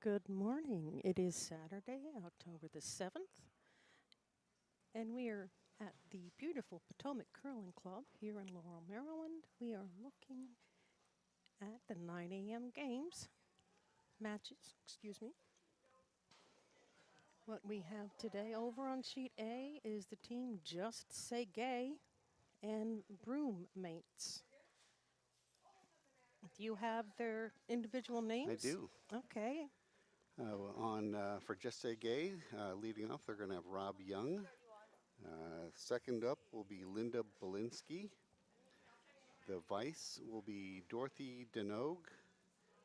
Good morning. It is Saturday, October the 7th, and we are at the beautiful Potomac Curling Club here in Laurel, Maryland. We are looking at the 9 a.m. matches, excuse me. What we have today over on sheet A is the team Just Say Gay and Broommates. Do you have their individual names? I do. Okay. For Just Say Gay, leading off, they're going to have Rob Young. Second up will be Linda Belinsky. The vice will be Dorothy Denogue.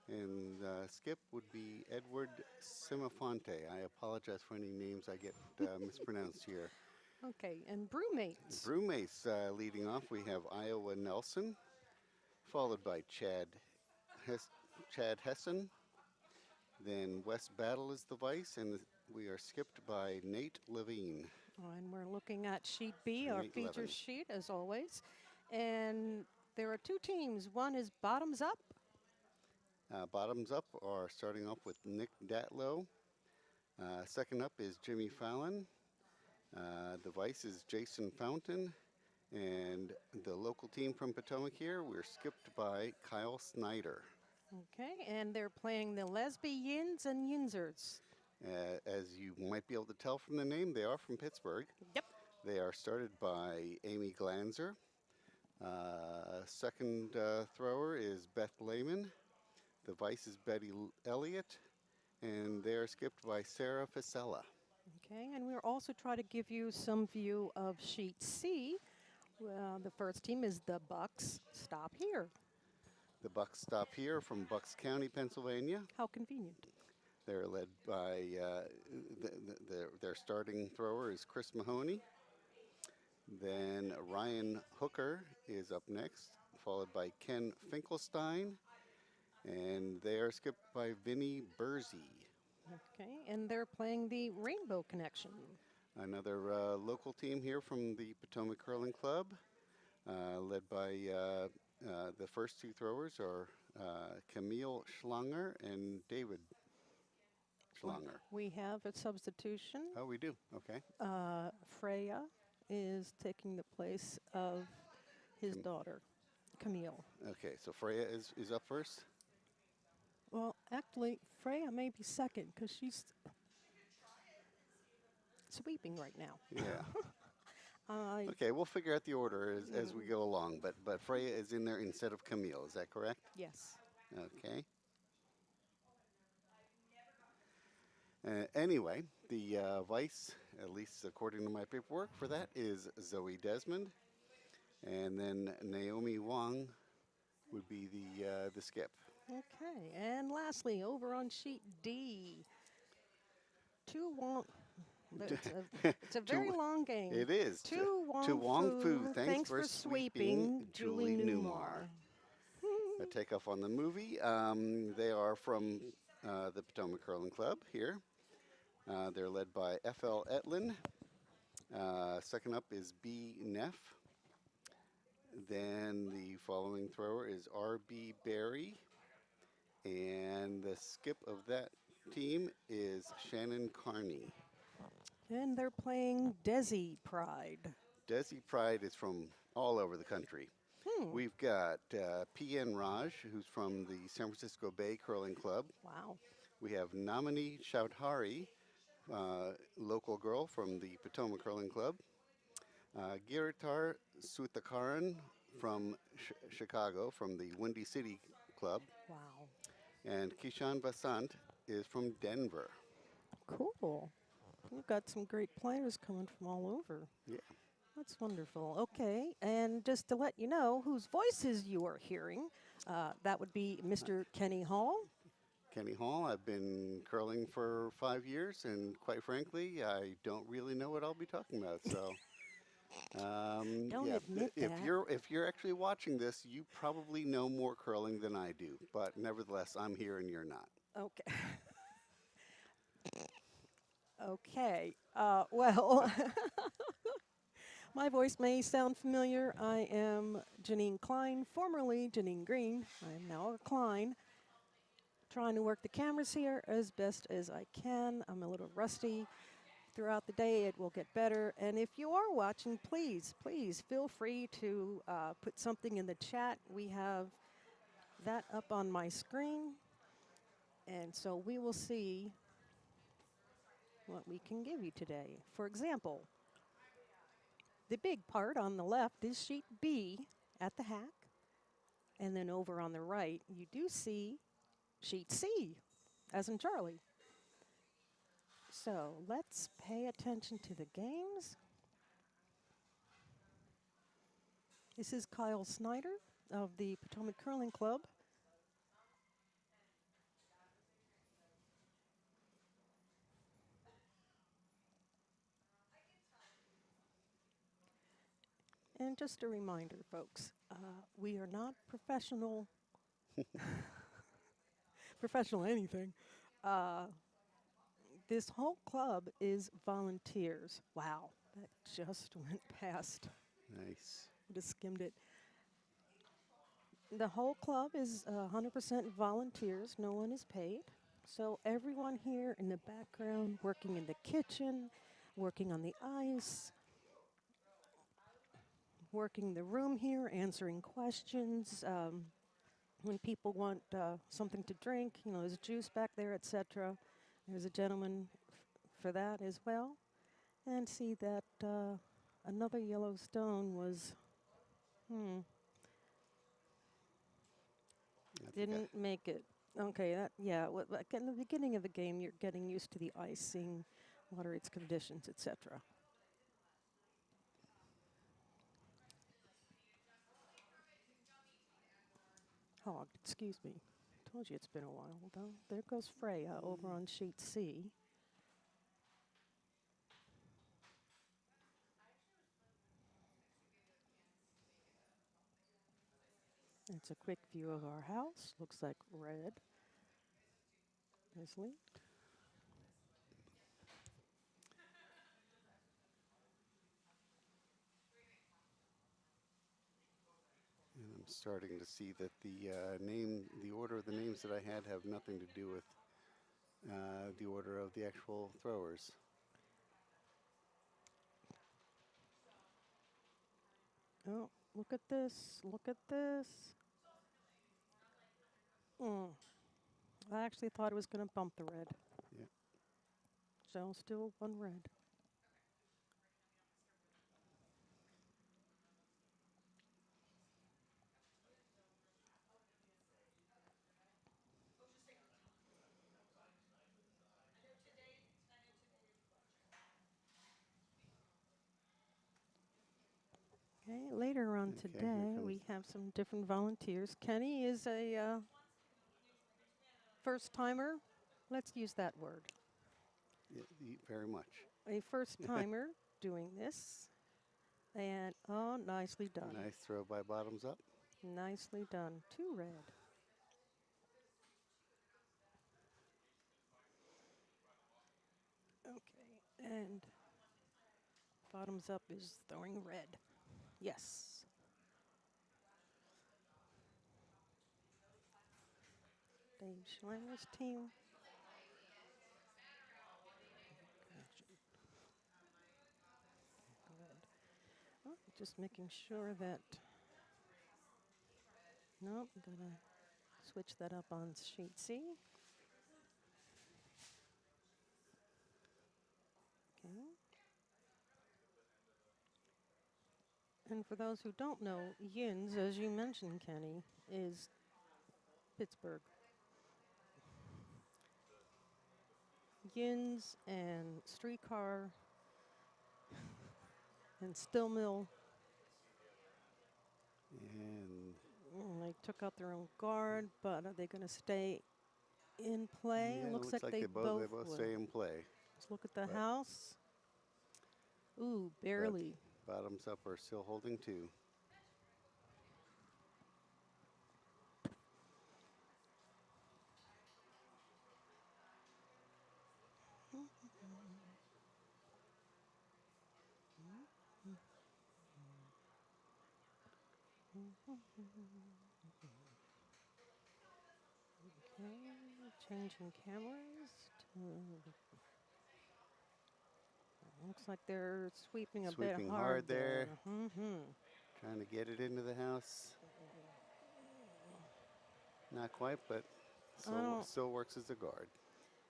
And skip would be Edward Simafonte. I apologize for any names I get mispronounced here. Okay, and Broommates. Broommates leading off, we have Iowa Nelson, followed by Chad Hessen. Then West Battle is the vice, and we are skipped by Nate Levine. And we're looking at sheet B, our Nate feature Levin. sheet, as always. And there are two teams. One is Bottoms Up. Bottoms up are starting off with Nick Datlowe. Second up is Jimmy Fallon. The vice is Jason Fountain. And the local team from Potomac here, we're skipped by Kyle Snyder. Okay, and they're playing the Lesbiyinz Yinzers. As you might be able to tell from the name, they are from Pittsburgh. Yep. They are started by Amy Glanzer. Second thrower is Beth Lehman. The vice is Betty Elliott. And they are skipped by Sarah Fissella. Okay, and we'll also try to give you some view of sheet C. The first team is the Bucks. Stop here. The Bucks stop here from Bucks County, Pennsylvania. How convenient. They're led by, their starting thrower is Chris Mahoney. Then Ryan Hooker is up next, followed by Ken Finkelstein. And they are skipped by Vinny Burzi. Okay, and they're playing the Rainbow Connection. Another local team here from the Potomac Curling Club, led by the first two throwers are Camille Schlanger and David Schlanger. We have a substitution. Oh, we do. Okay. Freya is taking the place of his daughter, Camille. Okay, so Freya is up first. Well, actually, Freya may be second because she's sweeping right now. Yeah. Okay, we'll figure out the order as we go along, but Freya is in there instead of Camille. Is that correct? Yes. Okay. Anyway, the vice, at least according to my paperwork for that, is Zoe Desmond, and then Naomi Huang would be the skip. Okay, and lastly, over on sheet D, it's a very long game. It is. To Huang Fu. Thanks for sweeping, Julie Newmar. A takeoff on the movie. They are from the Potomac Curling Club here. They're led by F.L. Etlin. Second up is B. Neff. Then the following thrower is R.B. Berry. And the skip of that team is Shannon Carney. And they're playing Desi Pride. Desi Pride is from all over the country. We've got P.N. Raj, who's from the San Francisco Bay Curling Club. Wow. We have Namani Chaudhary, local girl from the Potomac Curling Club. Giritar Sutakaran from Chicago, from the Windy City Club. Wow. And Kishan Vasant is from Denver. Cool. You've got some great players coming from all over. Yeah. That's wonderful. Okay, and just to let you know whose voices you are hearing, that would be Mr. Kenny Hall. Kenny Hall, I've been curling for 5 years, and quite frankly, I don't really know what I'll be talking about. So, Don't yeah, admit if that. you're actually watching this, you probably know more curling than I do. But nevertheless, I'm here and you're not. Okay. Okay. Well, my voice may sound familiar. I am Janine Klein, formerly Janine Green. I am now a Klein. trying to work the cameras here as best as I can. I'm a little rusty. Throughout the day, it will get better. And if you are watching, please, please feel free to put something in the chat. We have that up on my screen. And so we will see what we can give you today. For example, the big part on the left is sheet B at the hack. And then over on the right, you do see sheet C, as in Charlie. So let's pay attention to the games. This is Kyle Snyder of the Potomac Curling Club. And just a reminder, folks, we are not professional anything. This whole club is volunteers. Wow, that just went past. Nice. Just skimmed it. The whole club is 100% volunteers. No one is paid. So everyone here in the background, working in the kitchen, working on the ice, working the room here, answering questions. When people want something to drink, you know, there's juice back there, etc. There's a gentleman for that as well. And see that another yellow stone was, didn't make it. Okay, that, yeah, like in the beginning of the game, you're getting used to the ice, seeing water, its conditions, etc. Hogged, excuse me. Told you it's been a while, though. There goes Freya over on sheet C. It's a quick view of our house. Looks like red. Leslie. And I'm starting to see that the order of the names that I had have nothing to do with the order of the actual throwers. Oh, look at this. Look at this. I actually thought it was going to bump the red. Yeah. So still one red. Okay, later on today, we have some different volunteers. Kenny is a first-timer. Let's use that word. Yeah, very much. A first-timer doing this. And, oh, nicely done. Nice throw by bottoms up. Nicely done. 2 red. Okay, and bottoms up is throwing red. Yes. Dave Schlanger's team. Good. Oh, just making sure that. Nope, gonna switch that up on sheet C. Okay. And for those who don't know, Yinz, as you mentioned, Kenny, is Pittsburgh. Yinz and Streetcar and Still Mill. And They took out their own guard, but are they going to stay in play? yeah, Looks like they both stay in play. Let's look at the house. Ooh, barely. Bottoms up are still holding 2. Okay, Changing cameras to. Looks like they're sweeping a bit Sweeping hard hard there. Mm-hmm. Trying to get it into the house. Not quite, but still works as a guard.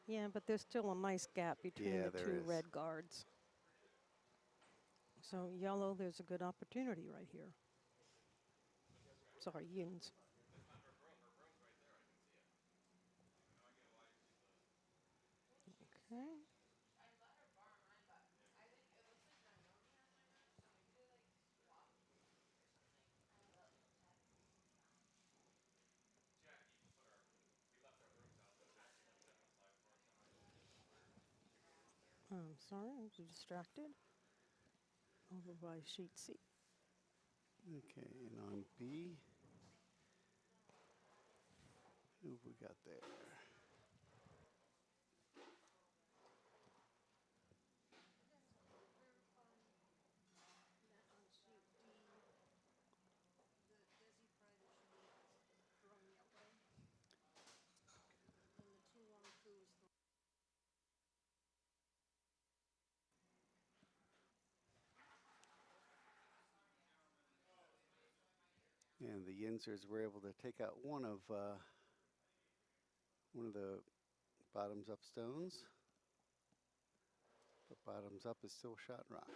Yeah, but there's still a nice gap between Yeah, the there two is. red guards. So yellow, there's a good opportunity right here. Sorry, Yins. Okay. I'm sorry, I was distracted. Over by sheet C. Okay, and on B, who have we got there? And the Yinzers were able to take out one of the bottoms up stones. But bottoms up is still shot rock.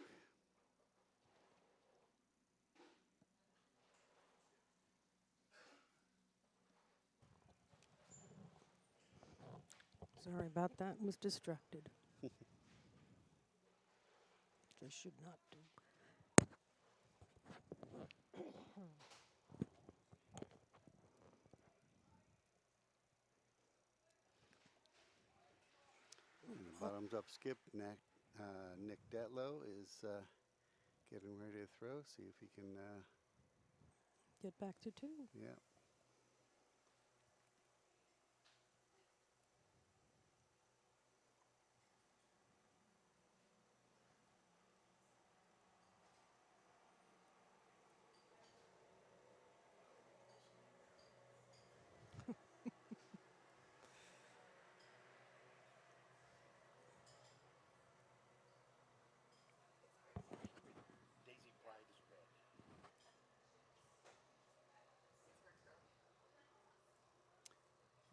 Sorry about that, was distracted. Which I should not do. And the bottoms up skip, Nick Datlowe is getting ready to throw. See if he can Get back to 2. yeah.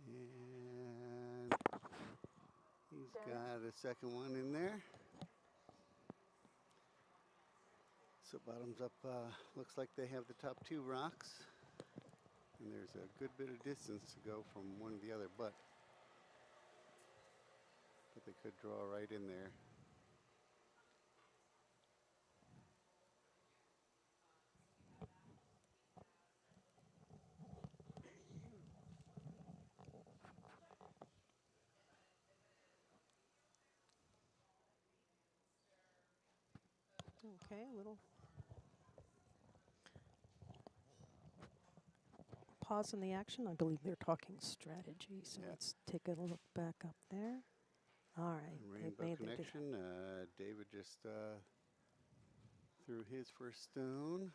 And he's got a second one in there. So bottoms up looks like they have the top 2 rocks. And there's a good bit of distance to go from one to the other, but they could draw right in there. Okay, a little pause in the action. I believe they're talking strategy, so Yeah. let's take a look back up there. All right. Rainbow connection. David just threw his first stone.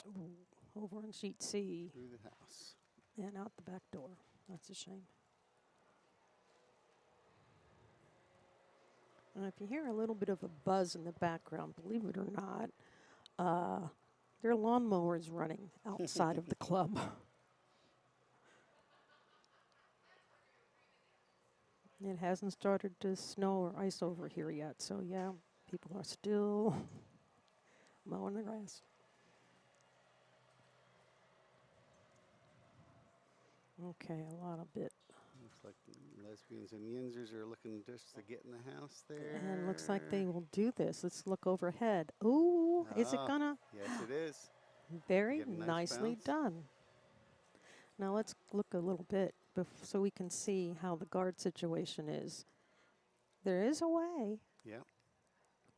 Ooh, over on sheet C. Through the house. And out the back door. That's a shame. And if you hear a little bit of a buzz in the background, believe it or not, their lawnmower is running outside of the club. It hasn't started to snow or ice over here yet, so yeah, people are still mowing the grass. Okay, a lot of bit. Looks like the Lesbiyinz and Yinzers are looking just to get in the house there. And looks like they will do this. Let's look overhead. Ooh, is it gonna? Yes, it is. Very Nice nicely bounce. done. Now let's look a little bit so we can see how the guard situation is. There is a way Yeah.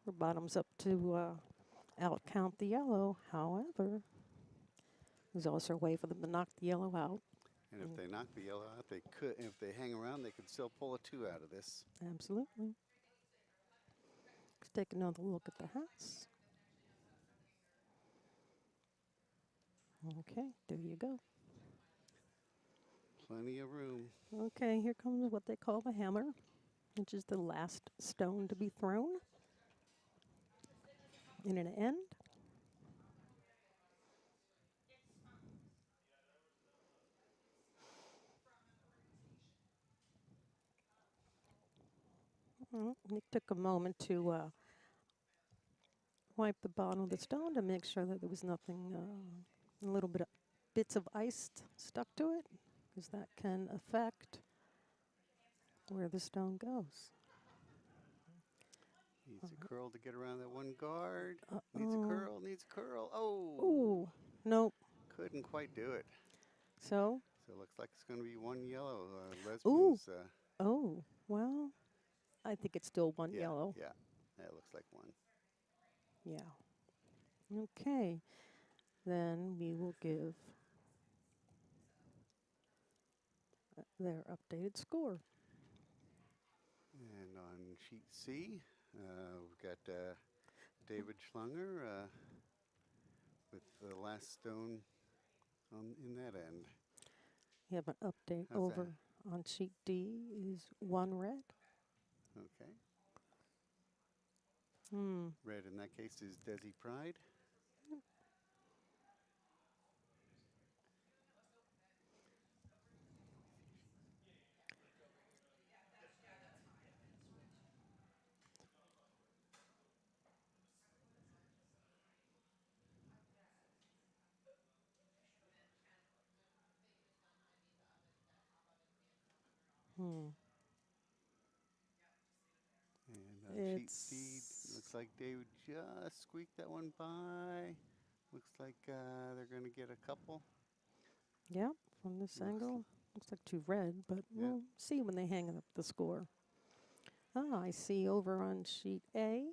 for bottoms up to outcount the yellow. However, there's also a way for them to knock the yellow out. And if they knock the yellow out, they could. If they hang around, they could still pull a 2 out of this. Absolutely. Let's take another look at the house. Okay, there you go. Plenty of room. Okay, here comes what they call the hammer, which is the last stone to be thrown in an end. It took a moment to wipe the bottom of the stone to make sure that there was nothing, a little bit of bits of ice stuck to it, because that can affect where the stone goes. Needs a curl to get around that one guard. Uh-oh. Needs a curl, needs a curl. Oh! Ooh, nope. Couldn't quite do it. So? So it looks like it's going to be one yellow. Ooh. Lesbiyinz. Oh, well, I think it's still one Yeah, yellow. yeah. That looks like one. Yeah. Okay. Then we will give their updated score. And on sheet C, we've got David Schlanger with the last stone in that end. We have an update How's over on sheet D is one red. Okay. Hmm. Red in that case is Desi Pride. Hmm. And on sheet C, looks like David just squeaked that one by. Looks like they're going to get a couple. Yeah, from this angle, looks like two red, but we'll see when they hang up the score. Ah, I see over on sheet A,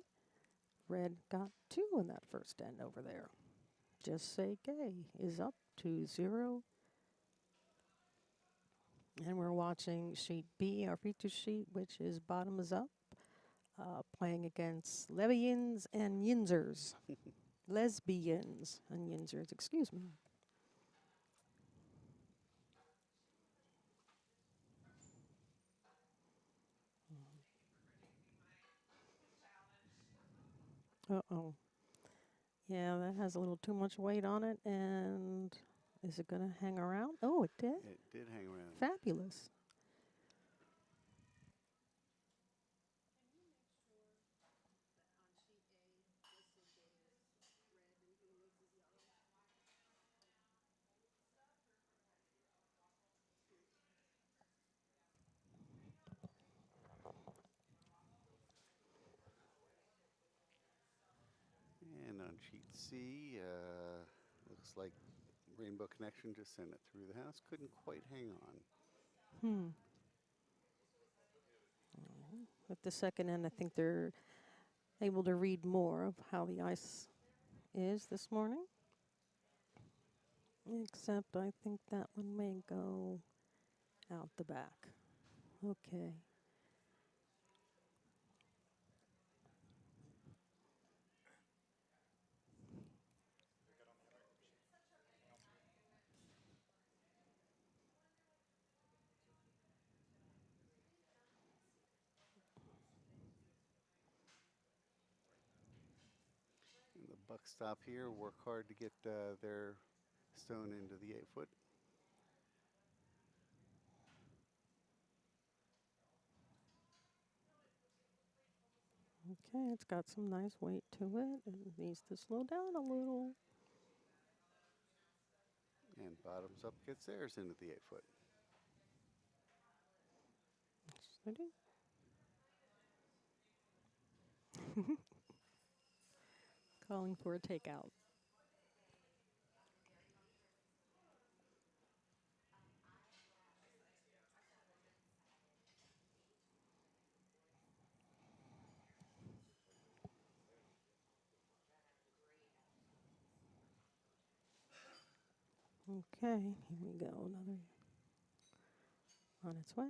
red got two in that first end over there. Just say gay is up to 0. And we're watching sheet B, our feature sheet, which is bottom is up, playing against Lesbiyinz and Yinzers. Lesbiyinz and Yinzers, excuse me. Uh-oh. Yeah, that has a little too much weight on it, and is it going to hang around? Oh, it did. It did hang around. Fabulous. And on sheet C, looks like Rainbow Connection just sent it through the house. Couldn't quite hang on. With the second end, I think they're able to read more of how the ice is this morning. Except I think that one may go out the back. Okay. And the buck stop here, work hard to get their stone into the 8-foot. Okay, it's got some nice weight to it. It needs to slow down a little. And bottoms up gets theirs into the 8-foot. Steady. Calling for a takeout. Okay, here we go. Another on its way.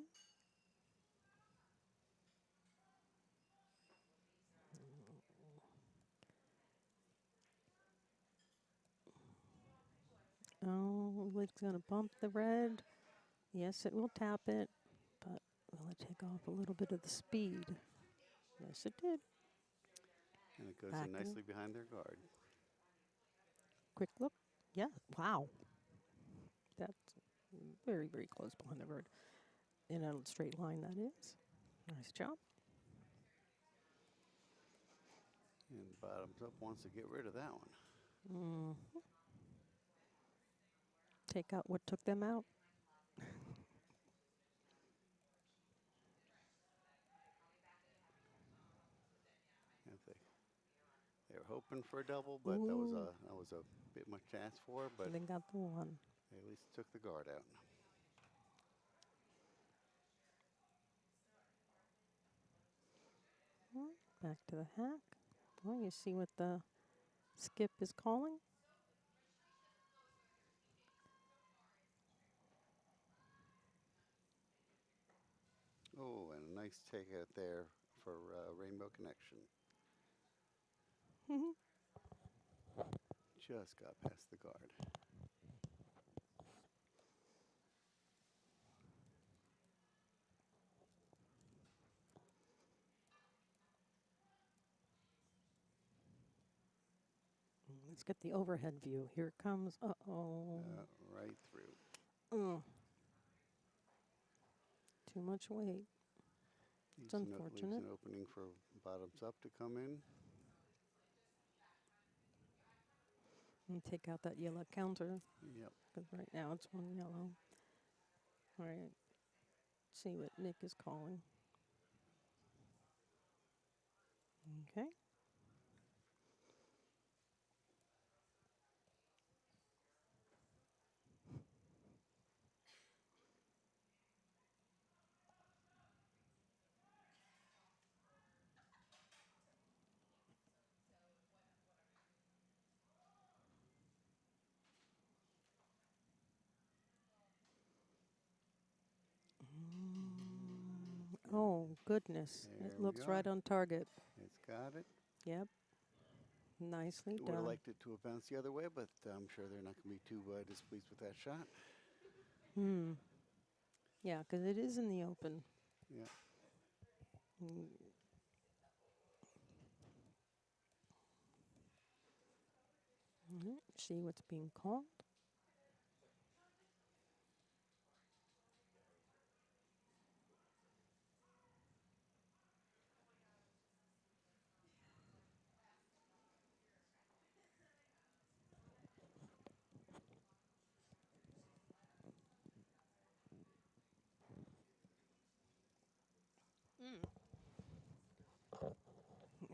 Oh, it's going to bump the red. Yes, it will tap it, but will it take off a little bit of the speed? Yes, it did. And it goes Back in in. nicely behind their guard. Quick look. Yeah, wow. That's very, very close behind the bird. In a straight line, that is. Nice job. And bottoms up wants to get rid of that one. Mm. Take out what took them out. If they were hoping for a double, but Ooh, that was a bit much to ask for. But they got the one. they at least took the guard out. Back to the hack. Well, you see what the skip is calling? Oh, and a nice take out there for Rainbow Connection. Just got past the guard. Let's get the overhead view. Here it comes. Uh-oh. Right through. Too much weight. It's Leaves unfortunate. an opening for bottoms up to come in. And take out that yellow counter, Yep. because right now it's one yellow. All right. See what Nick is calling. Okay. Oh, goodness. There It we looks are. right on target. It's got it. Yep. Nicely Would have done. liked it to have bounced the other way, but I'm sure they're not going to be too displeased with that shot. Yeah, because it is in the open. Yeah. Mm. See what's being called.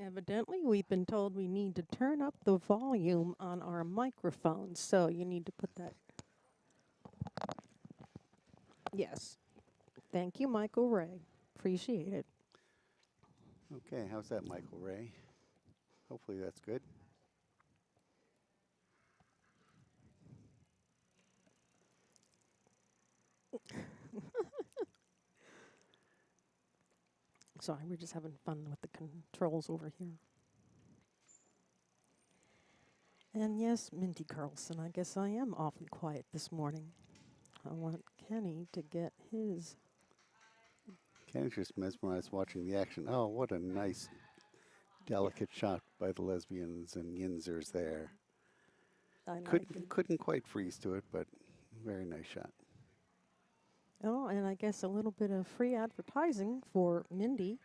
Evidently, we've been told we need to turn up the volume on our microphones, so you need to put that. Yes. Thank you, Michael Ray. Appreciate it. Okay, how's that, Michael Ray? Hopefully that's good. Sorry, we're just having fun with the controls over here. And yes, Minty Carlson, I guess I am awfully quiet this morning. I want Kenny to get his. Ken's just mesmerized watching the action. Oh, what a nice, delicate shot by the Lesbiyinz and Yinzers there. I like it. Couldn't quite freeze to it, but very nice shot. Oh, and I guess a little bit of free advertising for Mindy.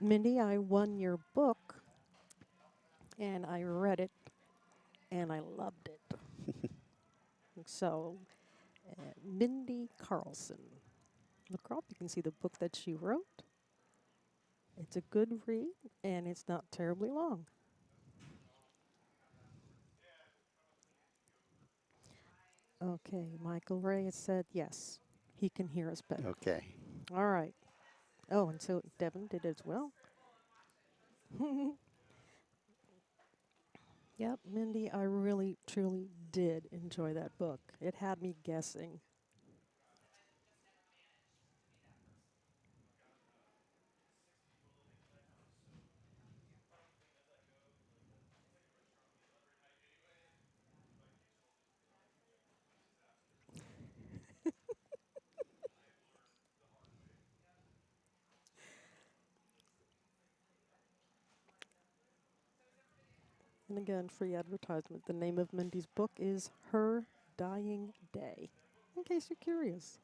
Mindy, I won your book, and I read it, and I loved it. So, Mindy Carlson. Look her up. You can see the book that she wrote. It's a good read, and it's not terribly long. Okay, Michael Ray has said yes. He can hear us better. Okay. All right. Oh, and so Devin did as well. Yep, Mindy, I really, truly did enjoy that book. It had me guessing. And again, free advertisement. The name of Mindy's book is Her Dying Day, in case you're curious.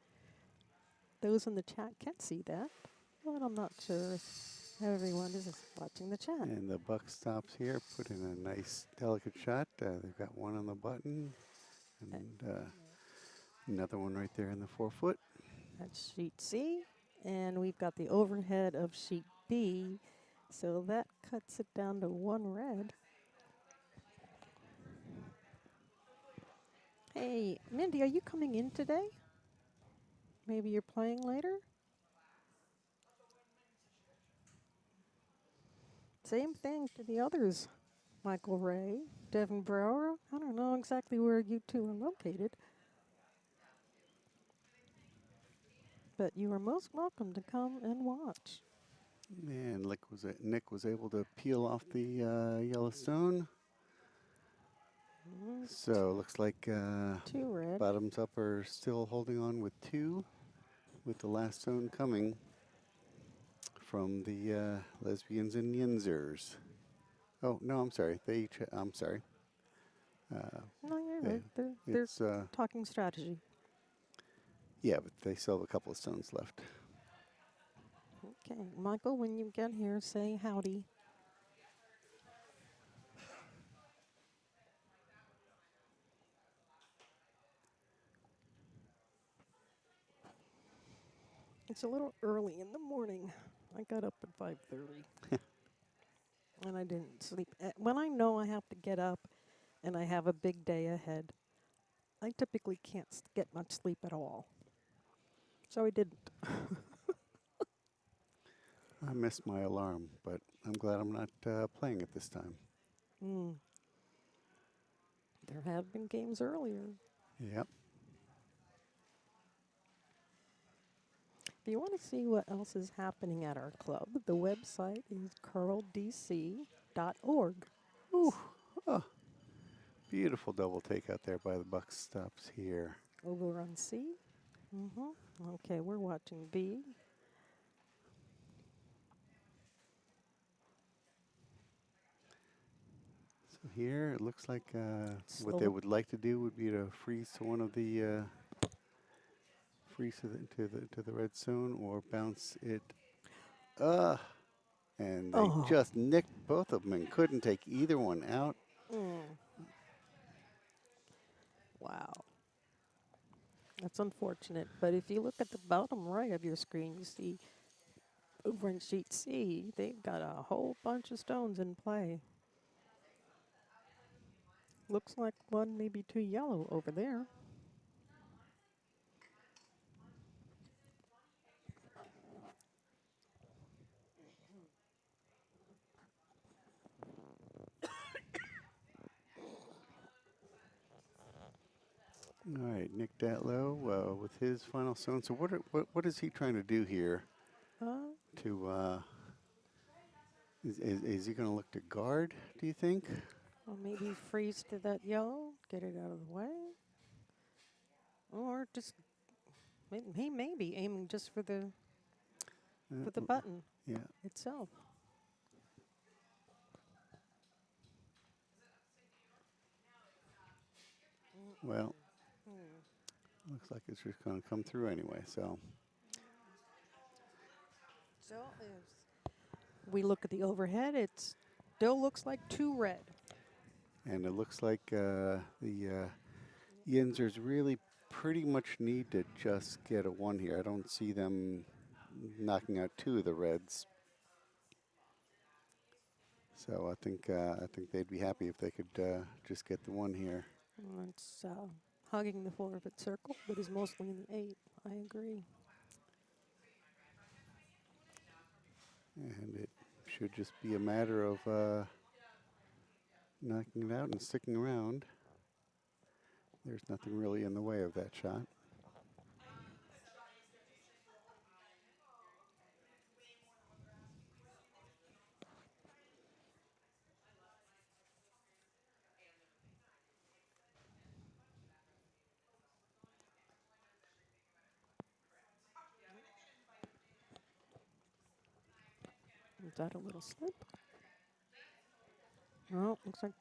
Those in the chat can't see that, but I'm not sure if everyone is watching the chat. And the buck stops here, put in a nice, delicate shot. They've got one on the button, and another one right there in the forefoot. That's sheet C, and we've got the overhead of sheet B, so that cuts it down to one red. Hey, Mindy, are you coming in today? Maybe you're playing later? Same thing to the others. Michael Ray, Devin Brower. I don't know exactly where you two are located, but you are most welcome to come and watch. And Nick was able to peel off the yellow stone. So it looks like Two red. bottoms up are still holding on with two, with the last stone coming from the Lesbiyinz Yinzers. Oh, no, I'm sorry. I'm sorry. No, you're right. They're talking strategy. Yeah, but they still have a couple of stones left. Okay, Michael, when you get here, say howdy. It's a little early in the morning. I got up at 5:30. And I didn't sleep. When I know I have to get up and I have a big day ahead, I typically can't get much sleep at all. So I didn't. I missed my alarm, but I'm glad I'm not playing it this time. There have been games earlier. Yep. If you want to see what else is happening at our club, the website is curldc.org. Ooh, oh, beautiful double take out there by the buck stops here. Over on C. Okay, we're watching B. So here it looks like what they would like to do would be to freeze to one of the to the red zone or bounce it. And they just nicked both of them and couldn't take either one out. Wow. That's unfortunate. But if you look at the bottom right of your screen, you see over in sheet C, they've got a whole bunch of stones in play. Looks like one, maybe two yellow over there. All right, Nick Datlowe with his final stone. So what is he trying to do here? Is he going to look to guard, do you think? Or maybe freeze to that yellow, get it out of the way. Or just, he may be aiming just for the button itself. Well, looks like it's just going to come through anyway, so. So if we look at the overhead, it still looks like two red. And it looks like the Yinzers really pretty much need to just get a one here. I don't see them knocking out two of the reds. So I think they'd be happy if they could just get the one here. It's hugging the forfeit circle, but is mostly in the 8. I agree. And it should just be a matter of knocking it out and sticking around. There's nothing really in the way of that shot. Is that a little slip? Oh, looks like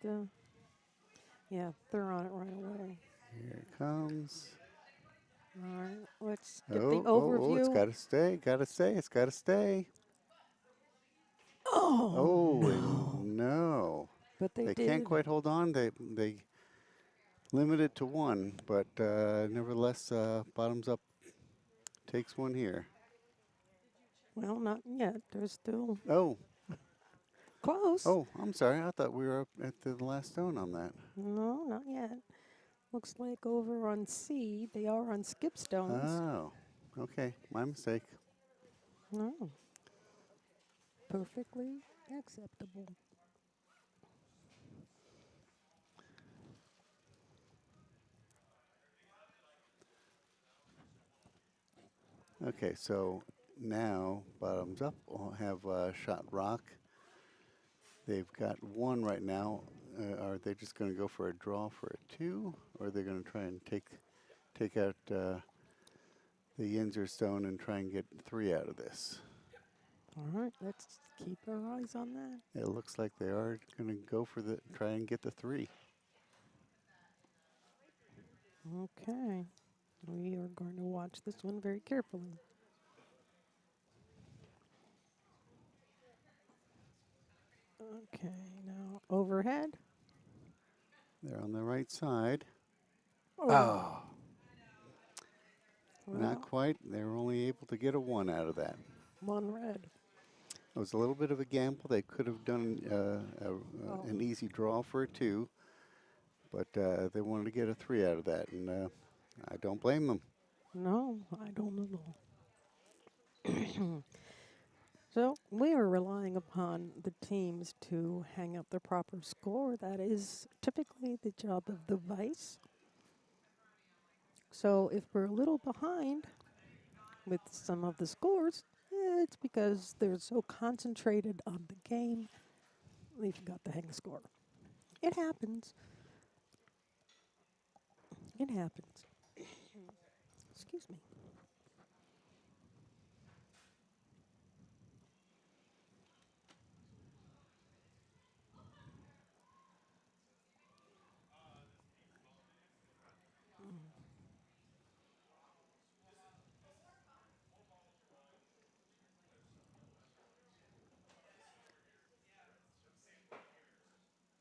yeah, they're on it right away. Here it comes. All right, let's get the Oh, oh, oh, it's overview. got to stay. Got to stay. It's got to stay. Oh, Oh, no. and no. But they They can't did. quite hold on. They limit it to one, but nevertheless, bottoms up takes one here. Well, not yet. They're still Oh, close. oh, I'm sorry. I thought we were up at the last stone on that. No, not yet. Looks like over on C, they are on skip stones. Oh, okay. My mistake. No, perfectly acceptable. Okay, so now bottoms up will have shot rock. They've got one right now. Are they just going to go for a draw for a two, or are they going to try and take out the Yinzer stone and try and get three out of this? All right, let's keep our eyes on that. It looks like they are going to go for try and get the three. Okay, we are going to watch this one very carefully. Okay, now overhead. They're on the right side. Oh, Oh, well, not quite. They were only able to get a one out of that. one red. It was a little bit of a gamble. They could have done an easy draw for a two, but they wanted to get a three out of that, and I don't blame them. No, I don't at all. So we are relying upon the teams to hang up the proper score. That is typically the job of the vice. So if we're a little behind with some of the scores, it's because they're so concentrated on the game, they forgot to hang the score. It happens. It happens. Excuse me.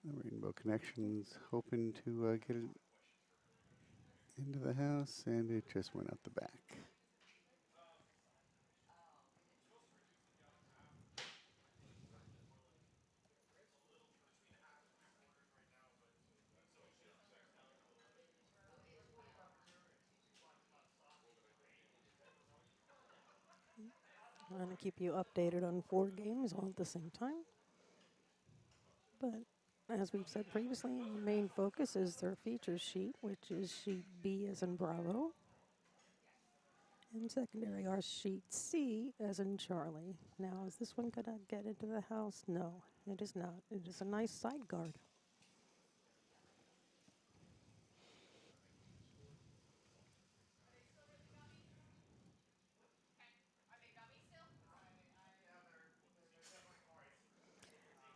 The Rainbow Connections hoping to get it into the house, and it just went out the back. I'm going to keep you updated on 4 games all at the same time. But as we've said previously, the main focus is their feature sheet, which is sheet B as in Bravo. And secondary are sheet C as in Charlie. Now, is this one going to get into the house? No, it is not. It is a nice side guard.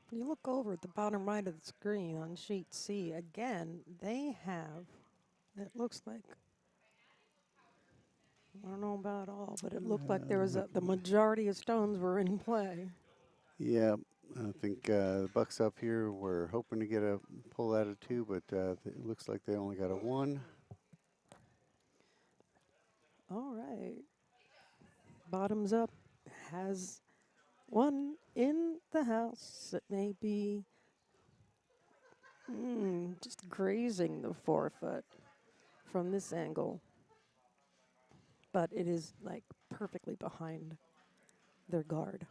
If you look over at the bottom right of the screen on sheet C, again, they have, it looks like, I don't know about all, but it looked like there was the majority of stones were in play. Yeah, I think the Bucks up here were hoping to get a pull out of two, but it looks like they only got a one. All right. Bottoms up has one in the house. It may be just grazing the forefoot from this angle, but it is like perfectly behind their guard.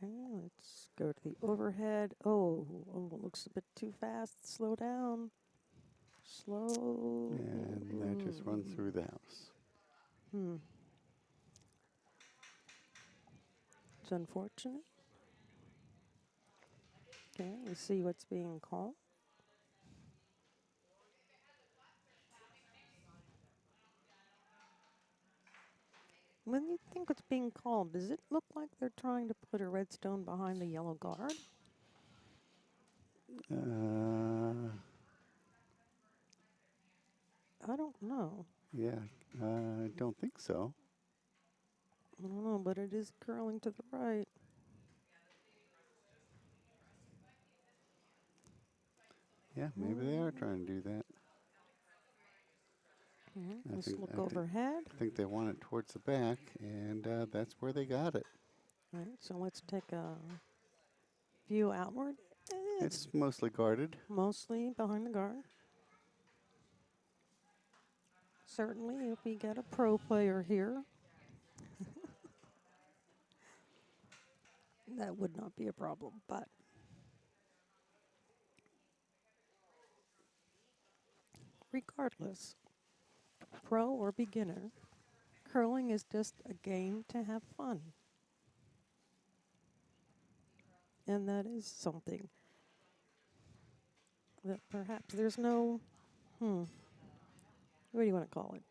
Okay, let's go to the overhead. Oh, looks a bit too fast. Slow down. Slow. And that just runs through the house. It's unfortunate. Okay, we see what's being called. When you think what's being called, does it look like they're trying to put a red stone behind the yellow guard? I don't know. Yeah, I don't think so. I don't know, but it is curling to the right. Yeah, maybe they are trying to do that. Let's look overhead. I think they want it towards the back, and that's where they got it. All right, so let's take a view outward. It's mostly guarded. Mostly behind the guard. Certainly, if we get a pro player here, that would not be a problem, but regardless, pro or beginner, curling is just a game to have fun. And that is something that perhaps there's no, what do you want to call it?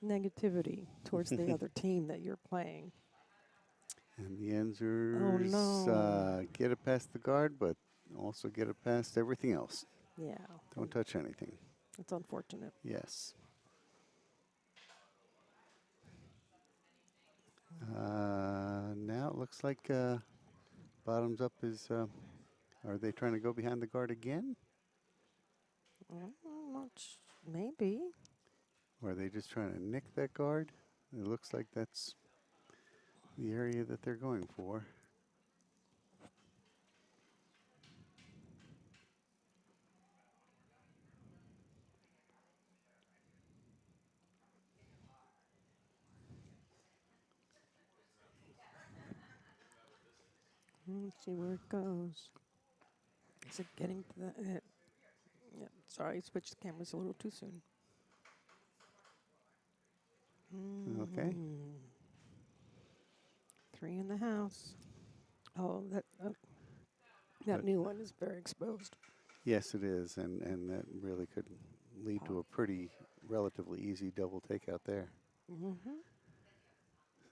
Negativity towards the other team that you're playing. And the Yinzers get it past the guard, but also get it past everything else. Yeah. Don't touch anything. It's unfortunate. Yes. Now it looks like bottoms up is, are they trying to go behind the guard again? Maybe. Or are they just trying to nick that guard? It looks like that's the area that they're going for. Let's see where it goes. Is it getting to the... yeah, sorry, I switched the cameras a little too soon. Okay. 3 in the house. Oh, that new one is very exposed. Yes, it is, and that really could lead to a pretty relatively easy double takeout there.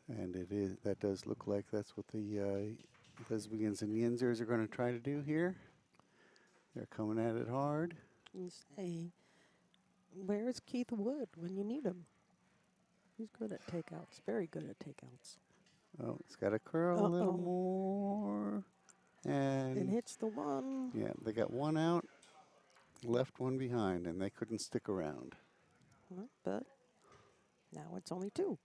And it is, that does look like that's what the Lesbiyinz and Yinzers are going to try to do here. They're coming at it hard. You say, where is Keith Wood when you need him? He's good at takeouts, very good at takeouts. Oh, it's got to curl a little more. And it hits the one. Yeah, they got one out, left one behind, and they couldn't stick around. But now it's only 2.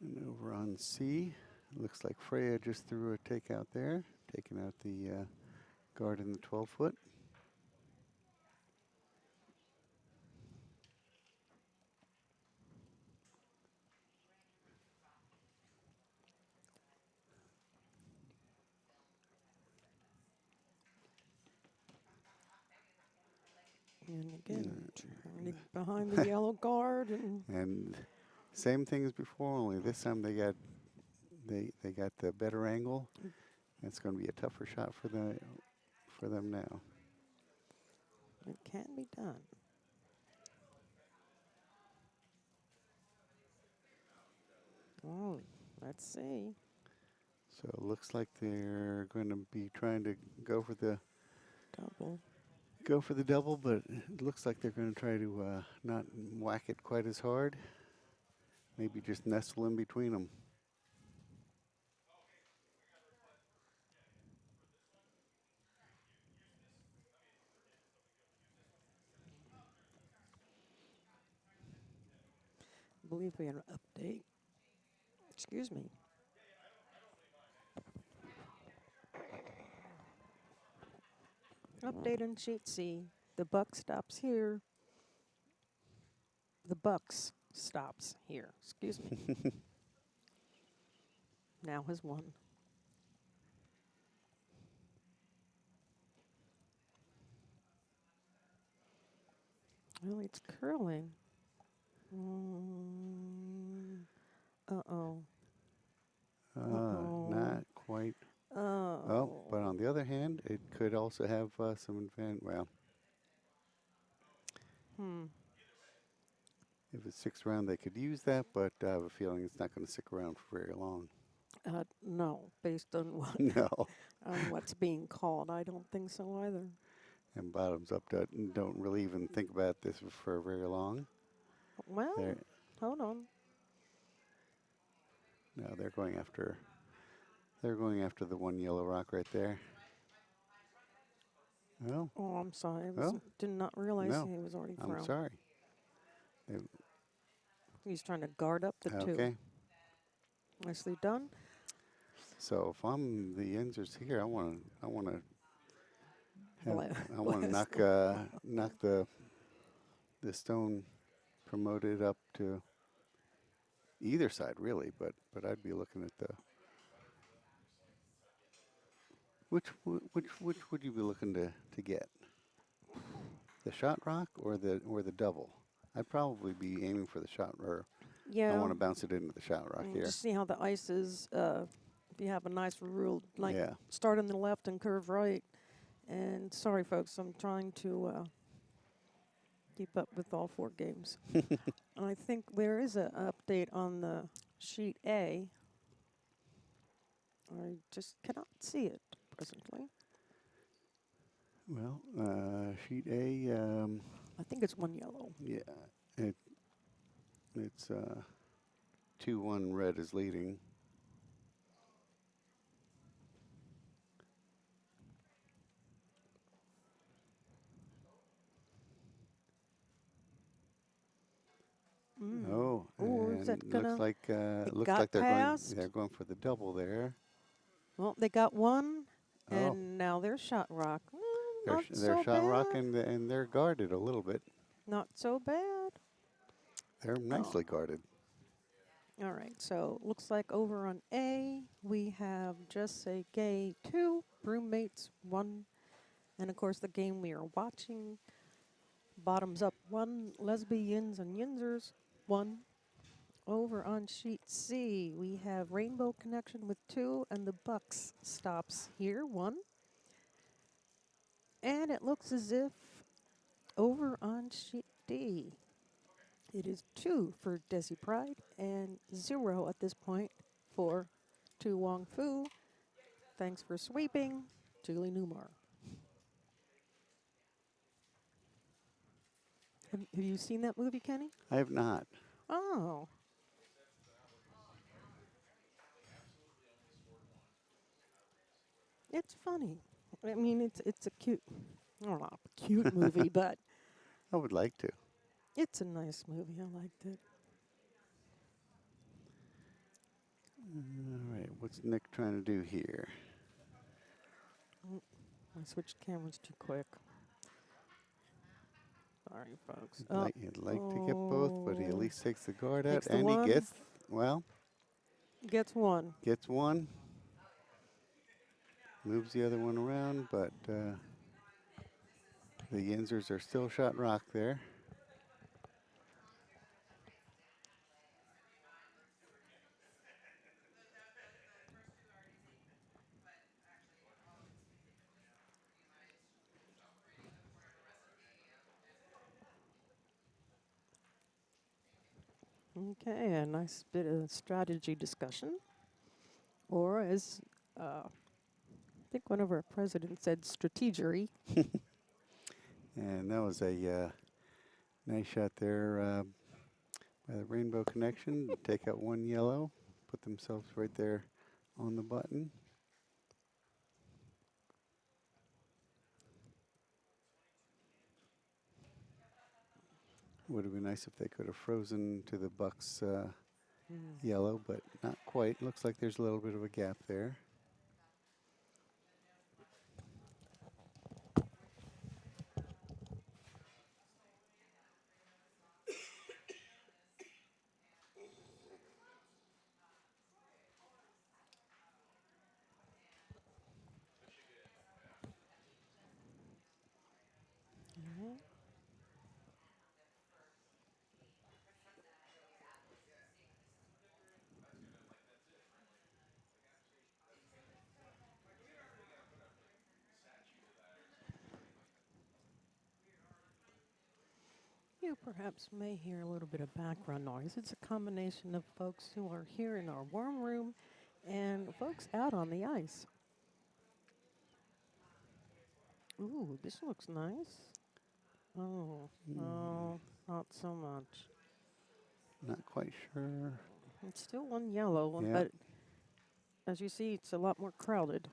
And over on C, it looks like Freya just threw a takeout there, taking out the guard in the 12-foot. And again, turning behind the yellow guard. And same thing as before, only this time they got the better angle. It's going to be a tougher shot for them now. It can be done. Oh, let's see. So it looks like they're going to be trying to go for the double. Go for the double, but it looks like they're going to try to not whack it quite as hard. Maybe just nestle in between them. I believe we had an update. Excuse me. Update on sheet C. The buck stops here. The Bucks stops here. Excuse me. Now has won. Well, it's curling. Mm, uh-oh. Uh-oh. Not quite. Oh, but Oh. on the other hand, it could also have some advantage. Well, Hmm. if it's 6th round, they could use that, but I have a feeling it's not going to stick around for very long. No, based on what No. on what's being called, I don't think so either. And bottoms up don't really even think about this for very long. Well, They're, hold on. no, they're going after the one yellow rock right there. Well, Oh, I'm sorry. well, Did not realize no, he was already I'm thrown. sorry. He's trying to guard up the two. Okay. Nicely done. So if I'm the Yinzers here, I want to knock the stone promoted up to either side really, but I'd be looking at the which would you be looking to get? The shot rock or the double? I'd probably be aiming for the shot, or Yeah. I want to bounce it into the shot rock here. Just see how the ice is. If you have a nice rule, like Yeah. start on the left and curve right. And sorry, folks, I'm trying to keep up with all 4 games. I think there is an update on the sheet A. I just cannot see it presently. Well, sheet A. I think it's 1 yellow. Yeah, it's 2-1 red is leading. Oh, Is that and gonna? looks got like past. they're going for the double there. Well, they got 1, Oh. and now they're shot rock. Not They're so shot bad. rock and they're guarded a little bit. Not so bad. They're nicely guarded. All right, so looks like over on A, we have Just Say Gay 2, Roommates 1, and of course the game we are watching, Bottoms Up 1, Lesbiyinz Yinzers 1. Over on sheet C, we have Rainbow Connection with 2, and the Bucks stops here 1. And it looks as if over on sheet D, it is 2 for Desi Pride and 0 at this point for Tu Wong Fu. Thanks for sweeping, Julie Newmar. Have you seen that movie, Kenny? I have not. Oh. It's funny. I mean, it's a cute, I don't know, cute movie, but I would like to. it's a nice movie. I liked it. All right, what's Nick trying to do here? I switched cameras too quick. Sorry, folks. He'd like to get both, but he at least takes the guard out, Takes the and one. he gets, well, Gets 1. gets 1. Moves the other one around, but the Yinzers are still shot rock there. Okay, a nice bit of strategy discussion. Or as I think one of our presidents said, strategery. And that was a nice shot there by the Rainbow Connection. Take out 1 yellow, put themselves right there on the button. Would have been nice if they could have frozen to the Bucks yellow, but not quite. Looks like there's a little bit of a gap there. You perhaps may hear a little bit of background noise. It's a combination of folks who are here in our warm room and folks out on the ice. Ooh, this looks nice. Oh, oh, not so much. Not quite sure. It's still one yellow, Yeah. but as you see, it's a lot more crowded.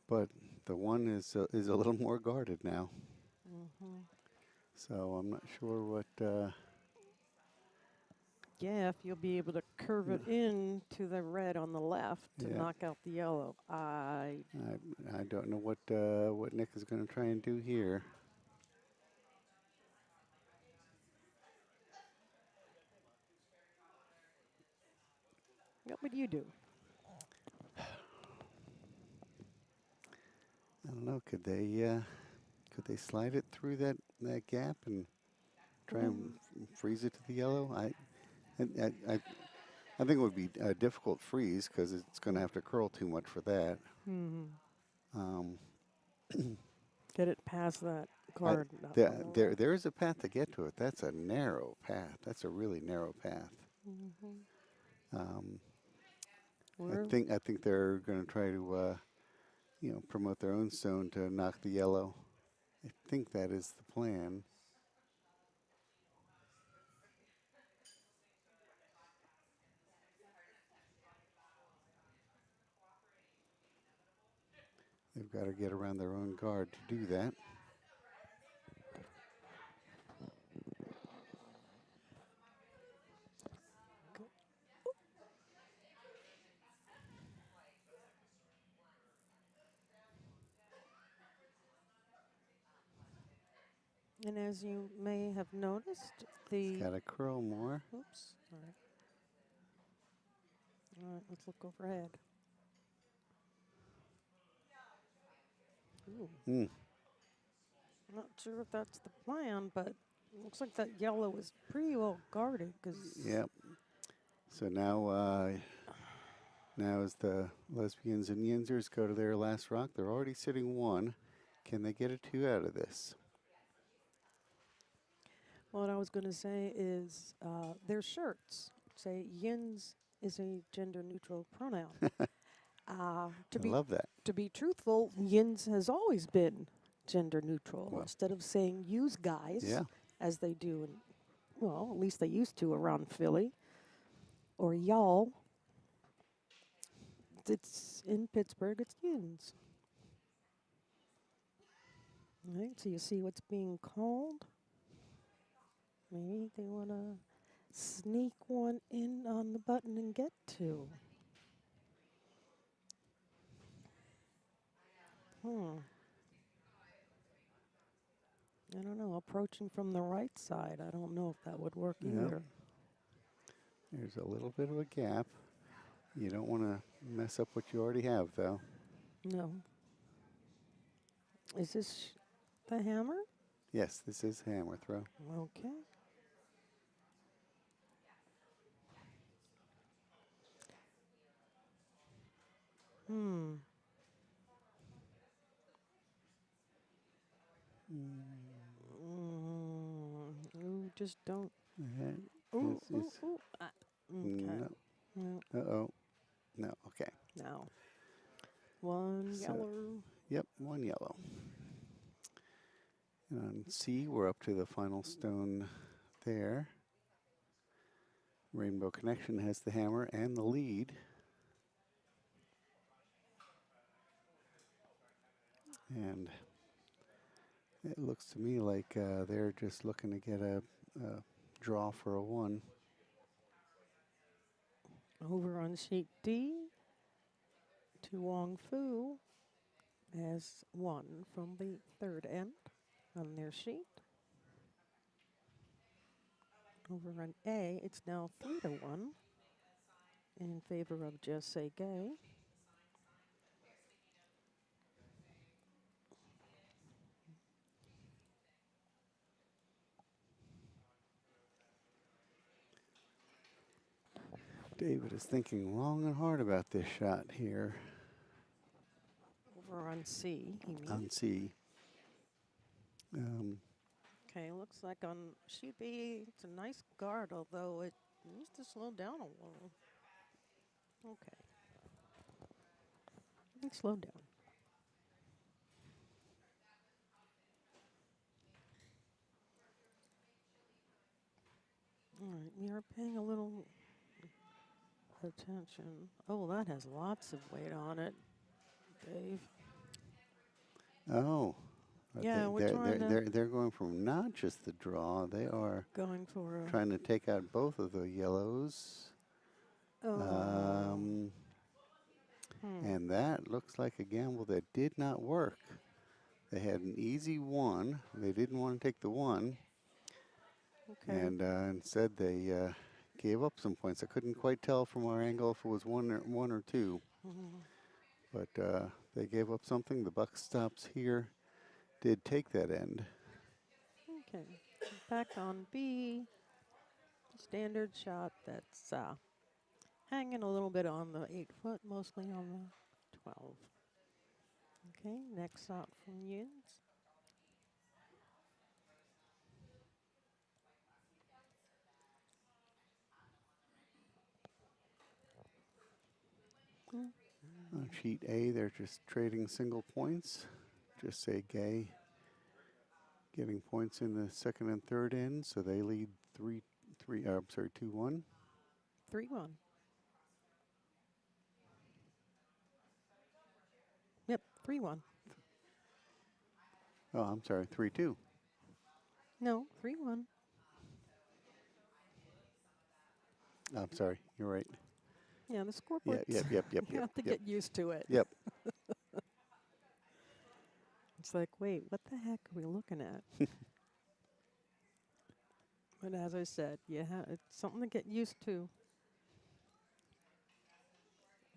But the one is a little more guarded now. Hmm. So I'm not sure what. Yeah, if you'll be able to curve it in to the red on the left to Yeah. knock out the yellow. I don't know what Nick is going to try and do here. What would you do? I don't know. Could they slide it through that gap and try and freeze it to the yellow? I think it would be a difficult freeze because it's going to have to curl too much for that. Um, Get it past that guard. up on the left. there is a path to get to it. That's a narrow path. That's a really narrow path. I think they're going to try to promote their own stone to knock the yellow. I think that is the plan. They've got to get around their own guard to do that. And as you may have noticed, the Got to curl more. oops, sorry. All right, let's look overhead. Ooh. Not sure if that's the plan, but it looks like that yellow is pretty well guarded. Yep. So now as the Lesbiyinz and Yinzers go to their last rock, they're already sitting one. Can they get a 2 out of this? What I was going to say is their shirts say Yinz is a gender-neutral pronoun. I love that. To be truthful, Yinz has always been gender neutral. Well. Instead of saying use guys, as they do in, well, at least they used to around Philly, or y'all, it's in Pittsburgh, it's Yinz. All right, so you see what's being called. Maybe they want to sneak one in on the button and get two. I don't know, approaching from the right side. I don't know if that would work either. There's a little bit of a gap. You don't want to mess up what you already have, though. No. Is this the hammer? Yes, this is hammer throw. Okay. You just don't. Ooh, ooh. Okay. No. Uh-oh. No, okay. Now, one yellow. Yep, one yellow. And on C, we're up to the final stone there. Rainbow Connection has the hammer and the lead. And it looks to me like they're just looking to get a draw for a 1. Over on sheet D, to Wong Fu as 1 from the third end on their sheet. Over on A, it's now 3-1 in favor of Just Say Gay. David is thinking long and hard about this shot here. Over on C, he means. On C. Okay, looks like on sheet B, it's a nice guard, although it needs to slow down a little. Okay. Let's slow down. All right, we are paying a little attention. Oh, that has lots of weight on it, Dave. Oh. But Yeah, we're trying to they're going from not just the draw, they are going for a. trying to take out both of the yellows. Oh. And that looks like a gamble that did not work. They had an easy one. They didn't want to take the one. Okay. And instead they gave up some points. I couldn't quite tell from our angle if it was one or two. But they gave up something. The buck stops here did take that end. Okay. Back on B. Standard shot that's hanging a little bit on the 8 foot, mostly on the 12. Okay, next shot from Yinz. On sheet A, they're just trading single points. Just say Gay getting points in the second and third end, so they lead 2-1. 3-1. Yep, 3-1. Oh, I'm sorry, 3-2. No, 3-1. I'm sorry, you're right. Yeah, the scoreboard. Yep. You have to get used to it. Yep. It's like, wait, what the heck are we looking at? But as I said, it's something to get used to.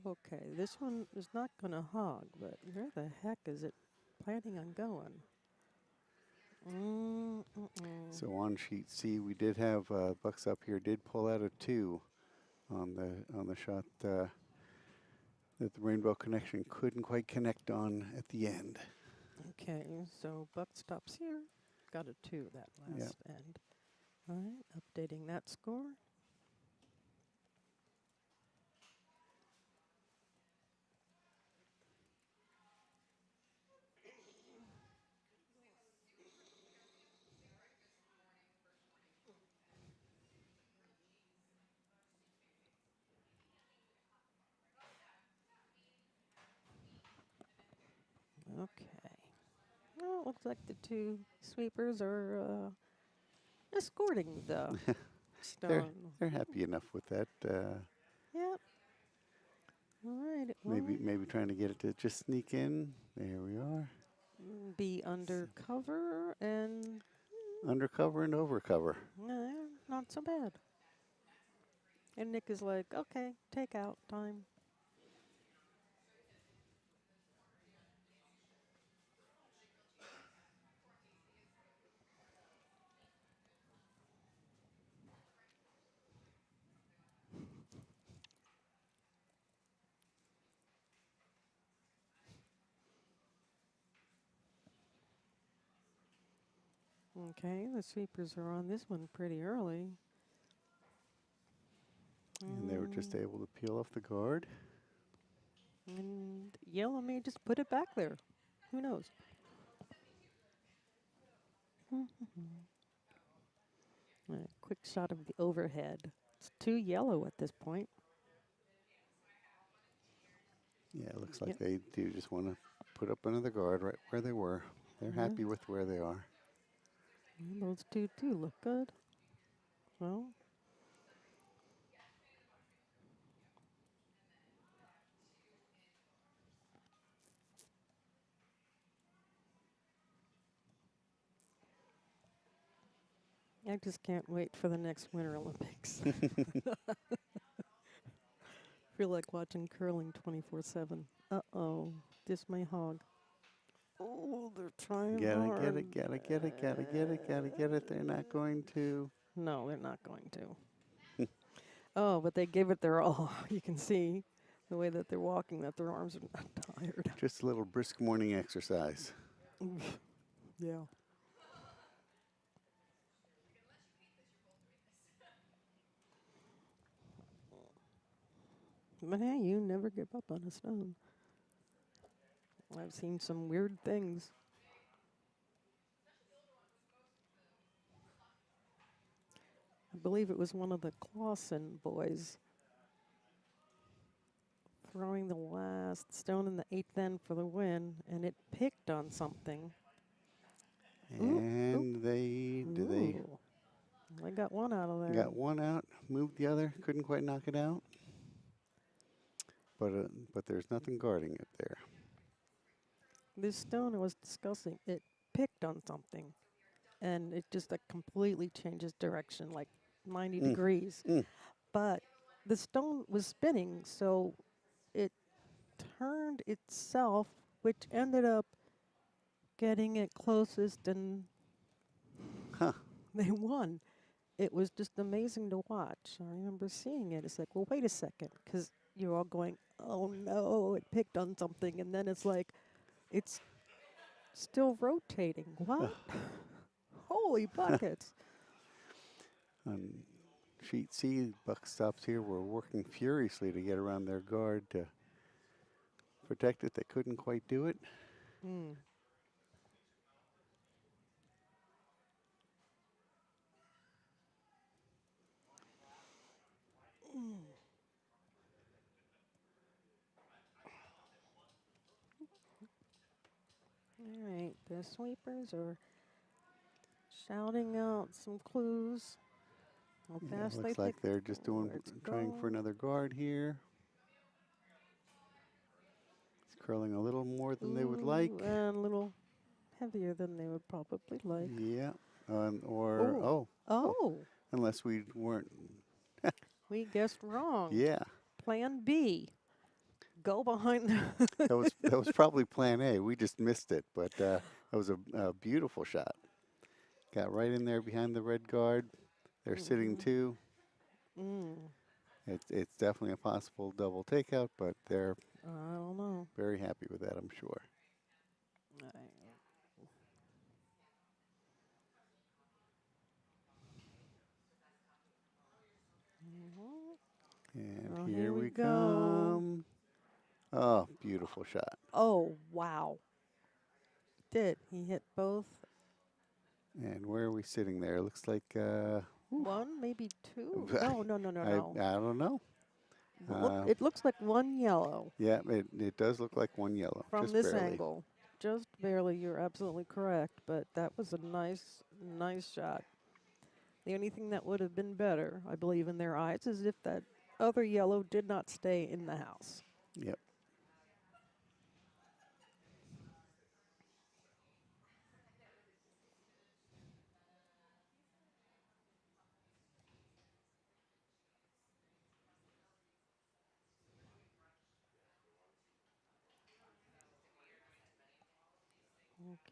Okay, this one is not going to hog, but where the heck is it planning on going? So on sheet C, we did have Bucks up here did pull out a 2 on the shot that the Rainbow Connection couldn't quite connect on at the end. Okay, so Buck stops here. Got a 2 that last end. All right, updating that score. Okay. Well, it looks like the 2 sweepers are escorting the stone. They're happy enough with that. Yep. All right. Maybe trying to get it to just sneak in. There we are. Be undercover and Undercover and overcover. not so bad. And Nick is like, okay, take out time. Okay, the sweepers are on this one pretty early. And they were just able to peel off the guard. And yellow may just put it back there. Who knows? Quick shot of the overhead. It's 2 yellow at this point. Yeah, it looks like they do just want to put up another guard right where they were. They're happy with where they are. And those 2 do look good. Well. I just can't wait for the next Winter Olympics. Feel like watching curling 24/7. Uh-oh, this may hog. Oh, they're trying hard. Gotta get it. They're not going to. No, they're not going to. Oh, but they give it their all. You can see the way that they're walking, that their arms are not tired. Just a little brisk morning exercise. Yeah. But hey, you never give up on a stone. I've seen some weird things. I believe it was one of the Clausen boys throwing the last stone in the 8th end for the win, and it picked on something. And they I got one out of there. got one out, moved the other, couldn't quite knock it out. But there's nothing guarding it there. This stone I was discussing, it picked on something, and it just completely changes direction, like 90 degrees. But the stone was spinning, so it turned itself, which ended up getting it closest, and they won. It was just amazing to watch. I remember seeing it. It's like, well, wait a second, because you're all going, oh no, it picked on something, and then it's like, it's still rotating. What? Holy buckets. On sheet C, buck stops here were working furiously to get around their guard to protect it. They couldn't quite do it. All right, the sweepers are shouting out some clues. How fast they Looks like pick they're just where it's trying for going. another guard here. It's curling a little more than they would like. And a little heavier than they would probably like. Yeah. Oh. Unless we weren't. We guessed wrong. Yeah. Plan B. Go behind That was probably plan A. We just missed it, but that was a beautiful shot. Got right in there behind the red guard. They're sitting two. It's definitely a possible double takeout, but they're I don't know. very happy with that, I'm sure. And here we come. Oh, beautiful shot. Oh, wow. He hit both. And where are we sitting there? Looks like One, maybe two. No. I don't know. It looks like one yellow. Yeah, it does look like one yellow. From just this barely. angle. Just barely, you're absolutely correct, but that was a nice shot. The only thing that would have been better, I believe, in their eyes, is if that other yellow did not stay in the house. Yep.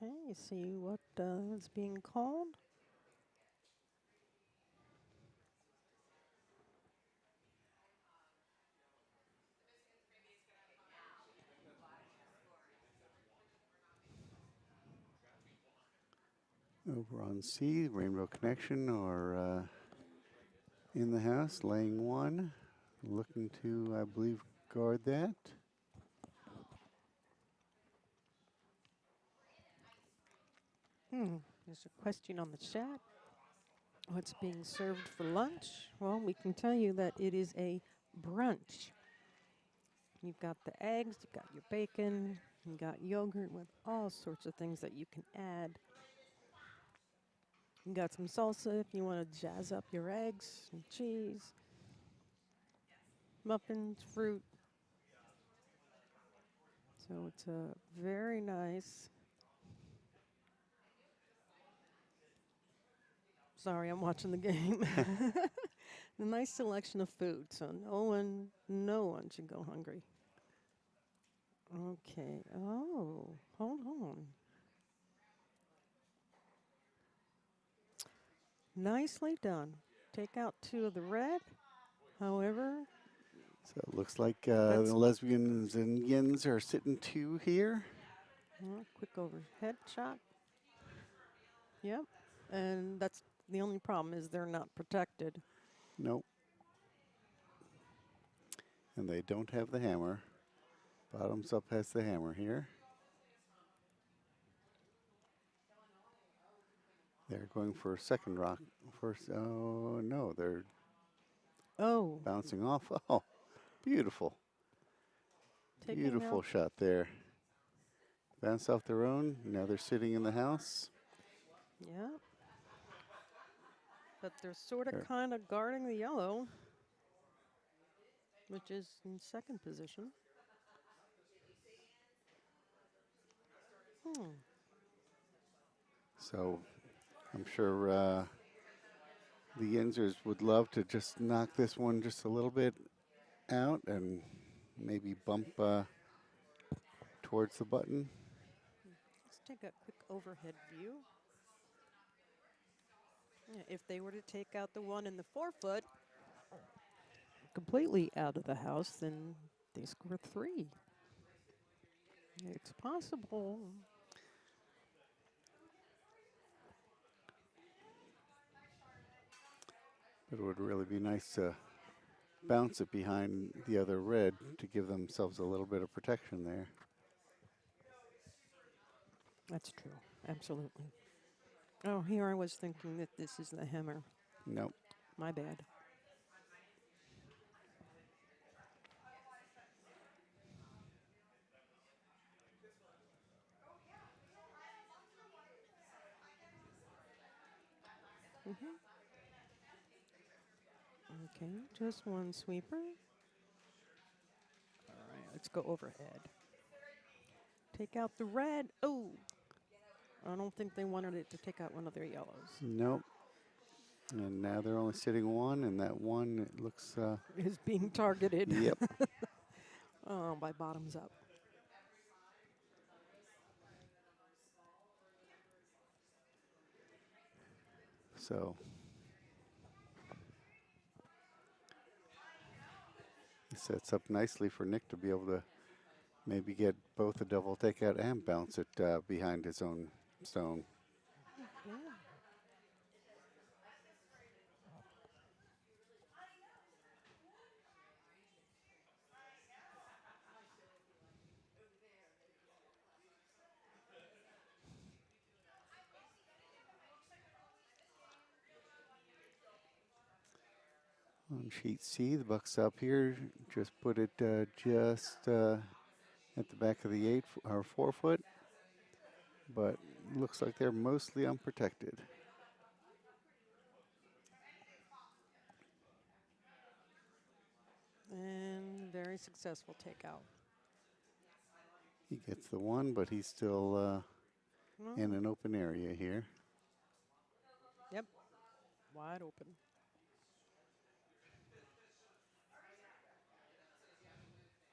Okay, you see what is being called? Over on C, Rainbow Connection are in the house, laying one, looking to, I believe, guard that. There's a question on the chat. What's being served for lunch? Well, we can tell you that it is a brunch. You've got the eggs, you've got your bacon, you've got yogurt with all sorts of things that you can add. You got some salsa if you want to jazz up your eggs, some cheese, muffins, fruit. So it's a very nice. Sorry, I'm watching the game. A nice selection of food, so no one should go hungry. Okay. Oh, hold on. Nicely done. Take out two of the red. However, So it looks like the Lesbiyinz Yinzers are sitting two here. Quick overhead shot. Yep. And that's the only problem is they're not protected. Nope. And they don't have the hammer. Bottoms up has the hammer here. They're going for a second rock. First, oh no, they're bouncing off. Oh, beautiful. Beautiful shot there. Bounce off their own. Now they're sitting in the house. Yeah. But they're sort of kind of guarding the yellow, which is in second position. So I'm sure the Yinzers would love to just knock this one just a little bit out and maybe bump towards the button. Let's take a quick overhead view. Yeah, if they were to take out the one in the 4-foot completely out of the house, then they score 3. It's possible. But it would really be nice to bounce it behind the other red to give themselves a little bit of protection there. That's true. Absolutely. Oh, here I was thinking that this is the hammer. Nope. My bad. Okay, just one sweeper. All right, let's go overhead. Take out the red. Oh, I don't think they wanted it to take out one of their yellows. Nope. And now they're only sitting one, and that one, it looks... is being targeted. Yep. By bottoms up. So it sets up nicely for Nick to be able to maybe get both a double takeout and bounce it behind his own stone. Yeah. On sheet C, the buck's up here. Just put it just at the back of the 8 or 4 foot, but looks like they're mostly unprotected. And very successful takeout. He gets the one, but he's still in an open area here. Yep, wide open.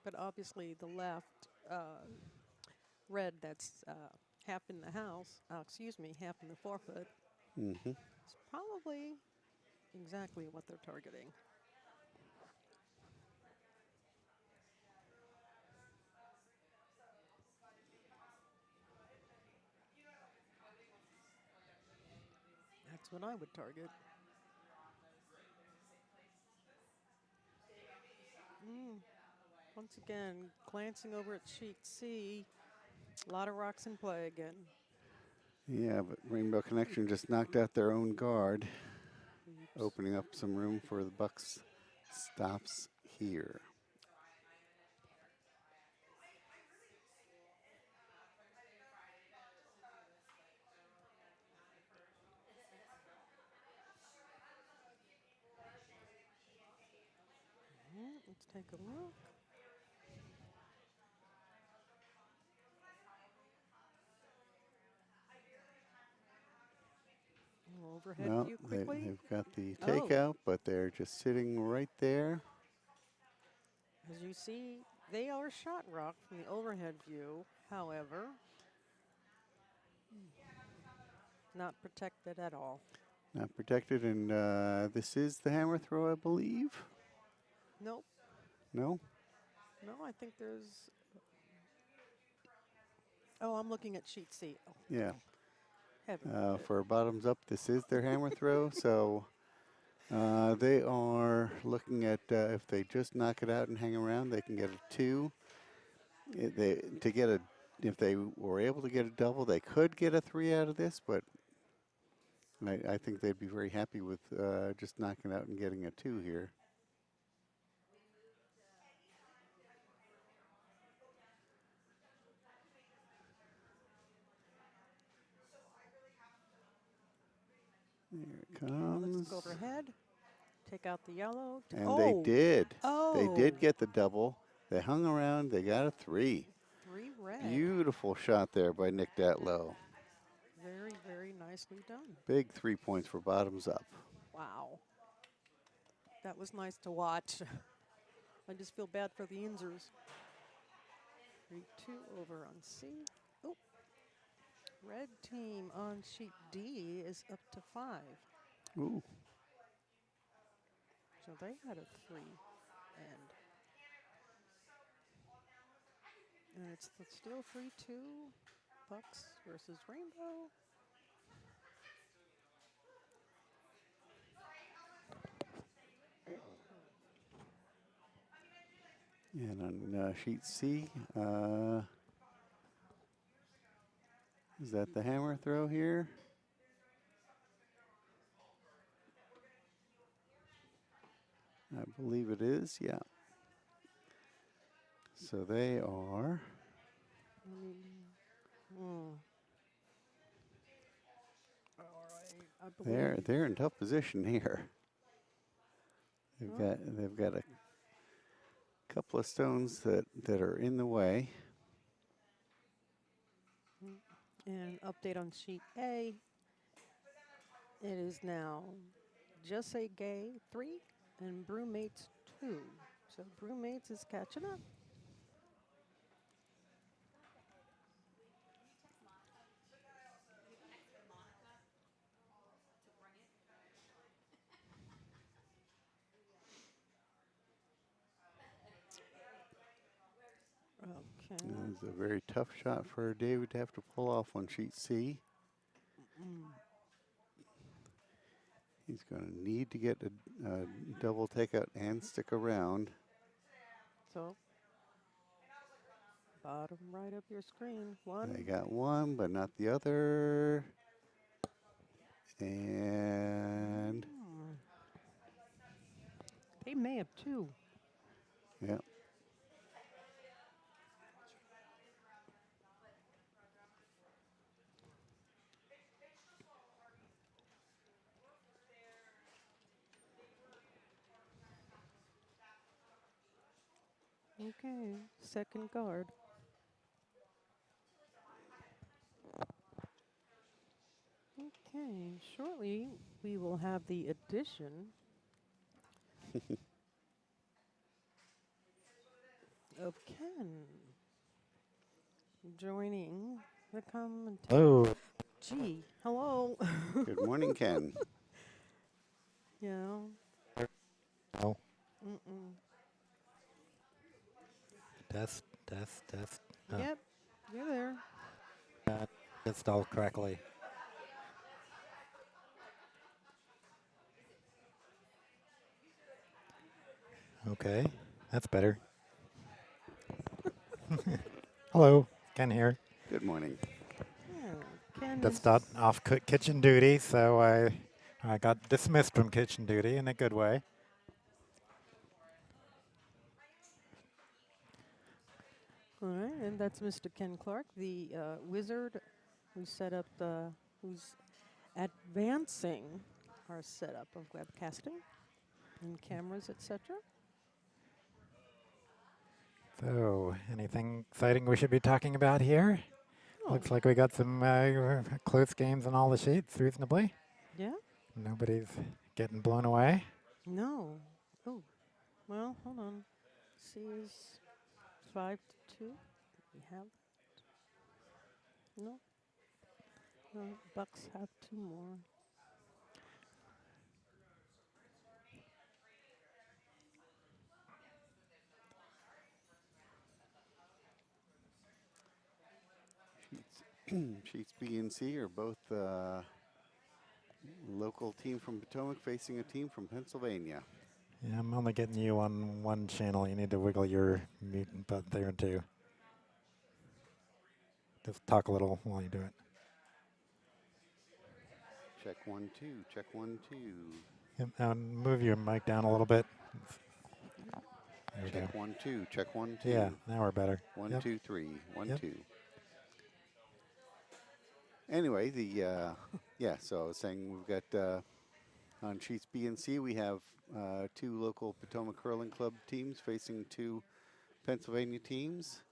But obviously the left red that's half in the house, half in the 4-foot, is probably exactly what they're targeting. That's what I would target. Once again, glancing over at sheet C, a lot of rocks in play again. Yeah, but Rainbow Connection just knocked out their own guard, opening up some room for the Bucks stops here. Let's take a look. Overhead Well, view quickly. they've got the takeout, but they're just sitting right there. As you see, they are shot rock from the overhead view. However, not protected at all. Not protected, and this is the hammer throw, I believe. Nope. No? No, I think there's... Oh, I'm looking at sheet C. Oh, Yeah. heaven. For bottoms up, this is their hammer throw, so They are looking at if they just knock it out and hang around, they can get a 2. If they were able to get a double, they could get a 3 out of this, but I think they'd be very happy with just knocking it out and getting a 2 here. There it comes. Let's go overhead. Take out the yellow. And they did. Oh. They did get the double. They hung around. They got a 3. 3 red. Beautiful shot there by Nick Datlowe. Very, very nicely done. Big 3 points for bottoms up. Wow. That was nice to watch. I just feel bad for the Yinzers. 3-2 over on C. Oh. Red team on sheet D is up to 5. Ooh. So they had a 3. And it's still 3-2. Bucks versus Rainbow. And on sheet C, is that the hammer throw here? I believe it is, yeah. So they are. They're in tough position here. They've got a couple of stones that are in the way. And update on sheet A. It is now Just Say Gay 3 and Brewmates 2. So Brewmates is catching up. Okay. That was a very tough shot for David to have to pull off on sheet C. He's going to need to get a double takeout and stick around. So, bottom right of your screen. 1. They got 1, but not the other. And they may have 2. yeah. Okay, second guard. Okay, shortly we will have the addition of Ken joining the commentary. Hello. Gee, hello. Good morning, Ken. Yeah. Oh, Mm-mm. test. Oh, Yep, you're there. installed correctly. Okay, that's better. Hello, Ken here. Good morning. Yeah, Ken Just is got off kitchen duty, so I got dismissed from kitchen duty in a good way. all right, and that's Mr. Ken Clark, the wizard who set up who's advancing our setup of webcasting and cameras, etc. So, anything exciting we should be talking about here? Oh, Looks like we got some close games on all the sheets, reasonably. yeah? Nobody's getting blown away. No. Oh, well, hold on. C is 5-2. We have that. No. No, Bucks have 2 more. Sheets B and C are both Local team from Potomac facing a team from Pennsylvania. Yeah, I'm only getting you on one channel. You need to wiggle your mute button there too. Just talk a little while you do it. Check 1, 2. Check 1, 2. Yep, now move your mic down a little bit. There we Check go. 1, 2. Check 1, 2. Yeah, now we're better. 1, Yep. 2, 3. 1, Yep. 2. Anyway, yeah, so I was saying we've got on sheets B and C, we have 2 local Potomac Curling Club teams facing 2 Pennsylvania teams.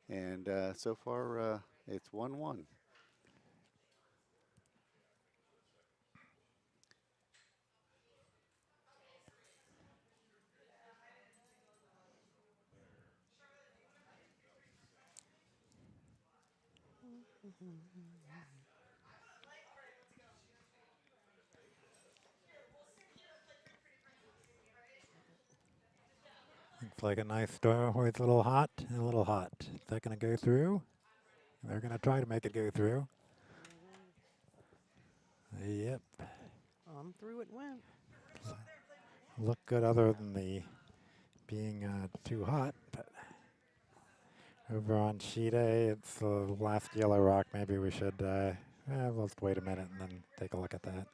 And so far, it's 1-1. Looks like a nice door where it's a little hot and a little hot. Is that going to go through? They're going to try to make it go through. Yep. On through it went. Look good other than the being too hot. But over on sheet A, it's the last yellow rock. Maybe we should, let's wait a minute and then take a look at that.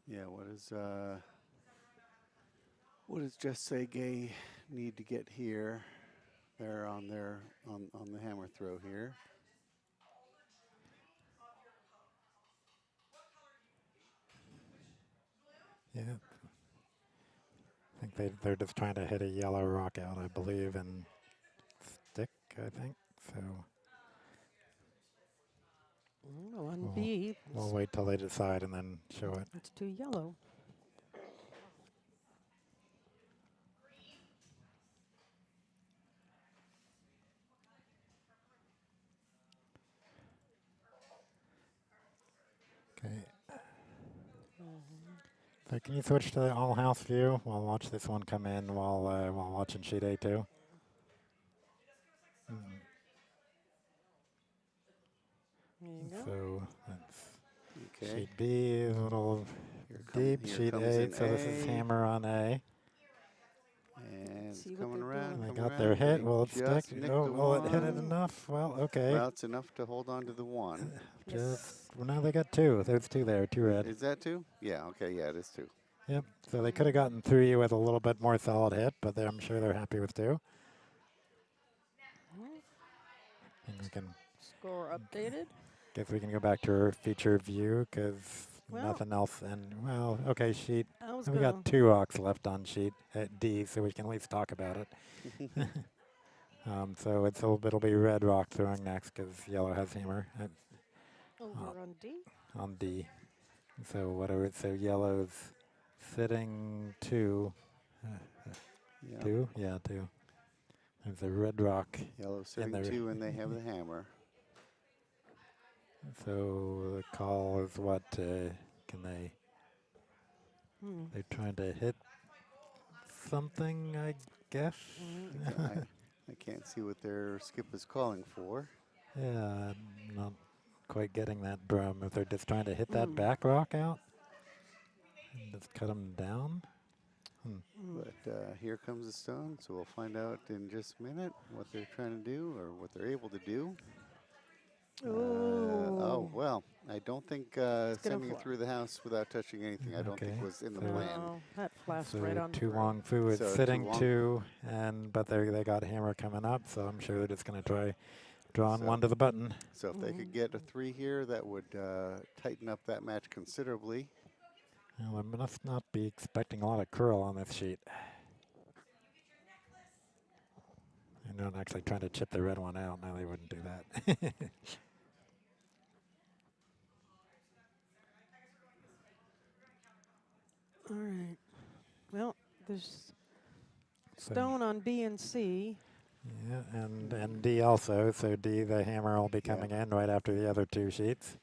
Yeah, what does Just Say Gay need to get here? They're on the hammer throw here. Yeah. I think they're just trying to hit a yellow rock out, I believe, and stick, I think. So On B, we'll wait till they decide and then show it. it's too yellow. Okay. So can you switch to the all house view? We'll watch this one come in while watching sheet A too. There you go. So that's Okay. sheet B is a little deep. Here Sheet comes A, an so this is A. hammer on A. And it's See what coming they're around. doing. They coming got their around. hit. They Will it just stick? nicked Oh, the will it hit it one. enough? Well, okay. Well, it's enough to hold on to the 1. Well, now they got 2. There's 2 there, 2 red. Is that 2? Yeah, okay, yeah, it is 2. Yep. So they could have gotten 3 with a little bit more solid hit, but I'm sure they're happy with 2. And we can Score updated. guess we can go back to our feature view because Well, nothing else. And well, okay, sheet. I was We gonna. got 2 rocks left on sheet at D, so we can at least talk about it. So it'll be red rock throwing next because yellow has hammer Over on D. on D. So whatever. So yellow's sitting 2. Yeah. 2? Yeah, 2. There's a red rock. Yellow sitting there. 2, and they have the hammer. So the call is what? Can they? They're trying to hit something, I guess. I can't see what their skip is calling for. Yeah, I'm not quite getting that, Brum. If they're just trying to hit that back rock out and just cut them down. But here comes the stone, so we'll find out in just a minute what they're trying to do or what they're able to do. Oh, well, I don't think sending it through the house without touching anything, I don't think was in the plan. Oh, that flashed So right on Tu through. Wong Fu is So sitting Tu Wong- 2, but they got hammer coming up, so I'm sure they're just going to try drawing 1 to the button. So if they could get a 3 here, that would tighten up that match considerably. Well, I must not be expecting a lot of curl on this sheet. I'm not actually trying to chip the red one out. No, they wouldn't do that. All right. Well, there's stone on B and C. Yeah, and D also. So D, the hammer will be Yeah. coming in right after the other two sheets.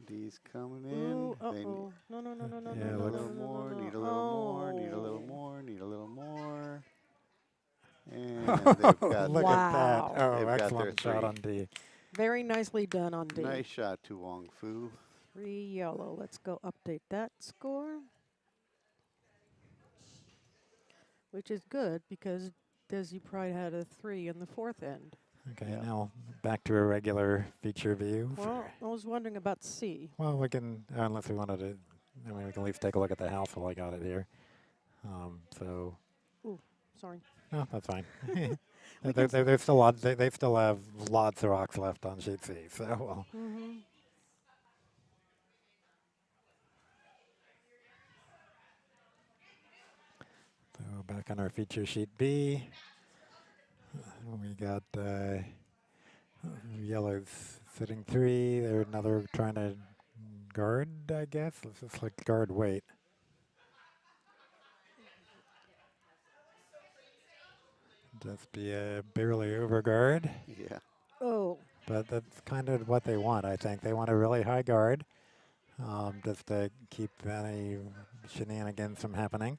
D's coming in. Ooh, They uh-oh. No, no, no, no, no, Yeah, no, need a no, looks. no, little no, no, more, no. need a little more, need a little Oh. more, need a little more. And they've got Look their, at that. Wow. Oh, they've got their excellent shot 3. on D. Very nicely done on D. Nice shot to Wong Fu. 3 yellow. Let's go update that score. Which is good because Desi Pride had a 3 in the fourth end. Okay, Yeah. now back to a regular feature view. Well, I was wondering about C. Well, we can, unless we wanted to, I mean, we can at least take a look at the house while I got it here. So, Ooh, sorry. no, that's fine. We There's still lots. They still have lots of rocks left on sheet C. So, well. Mm-hmm. So back on our feature sheet B, we got yellows sitting 3. They're another trying to guard, I guess. Let's just like guard weight. Just be a barely over guard, Yeah. Oh. but that's kind of what they want, I think. They want a really high guard, just to keep any shenanigans from happening.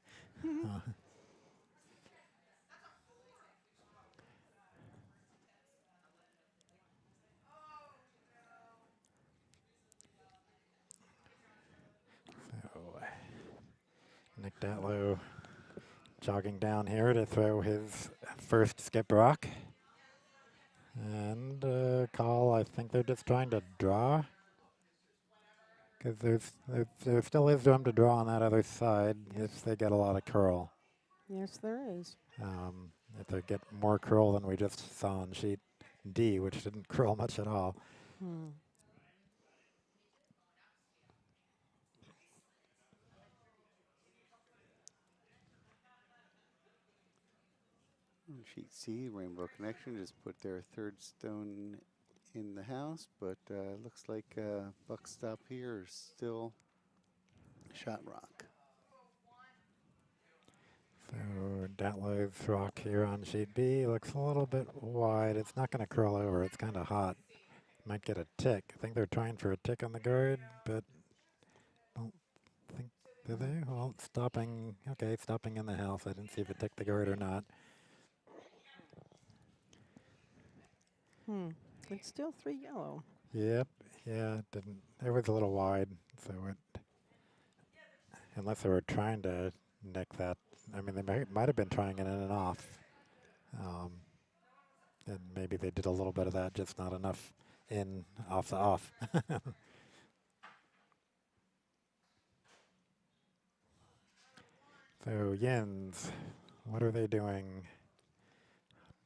So, Nick Datlowe jogging down here to throw his first skip rock. And call, I think they're just trying to draw. Because there still is room to draw on that other side if they get a lot of curl. Yes, there is. If they get more curl than we just saw on sheet D, which didn't curl much at all. Hmm. On sheet C, Rainbow Connection just put their 3rd stone in the house, but looks like buck stop here is still shot rock. So Datlowe's rock here on sheet B looks a little bit wide. It's not going to curl over. It's kind of hot. Might get a tick. I think they're trying for a tick on the guard, but don't think, do they? Well, stopping. Okay, stopping in the house. I didn't see if it ticked the guard or not. Hmm. It's still 3 yellow. Yep. Yeah, it didn't. It was a little wide, so it. Unless they were trying to nick that. I mean, they might have been trying it in and off. And maybe they did a little bit of that, just not enough in, off the off. So Yins, what are they doing?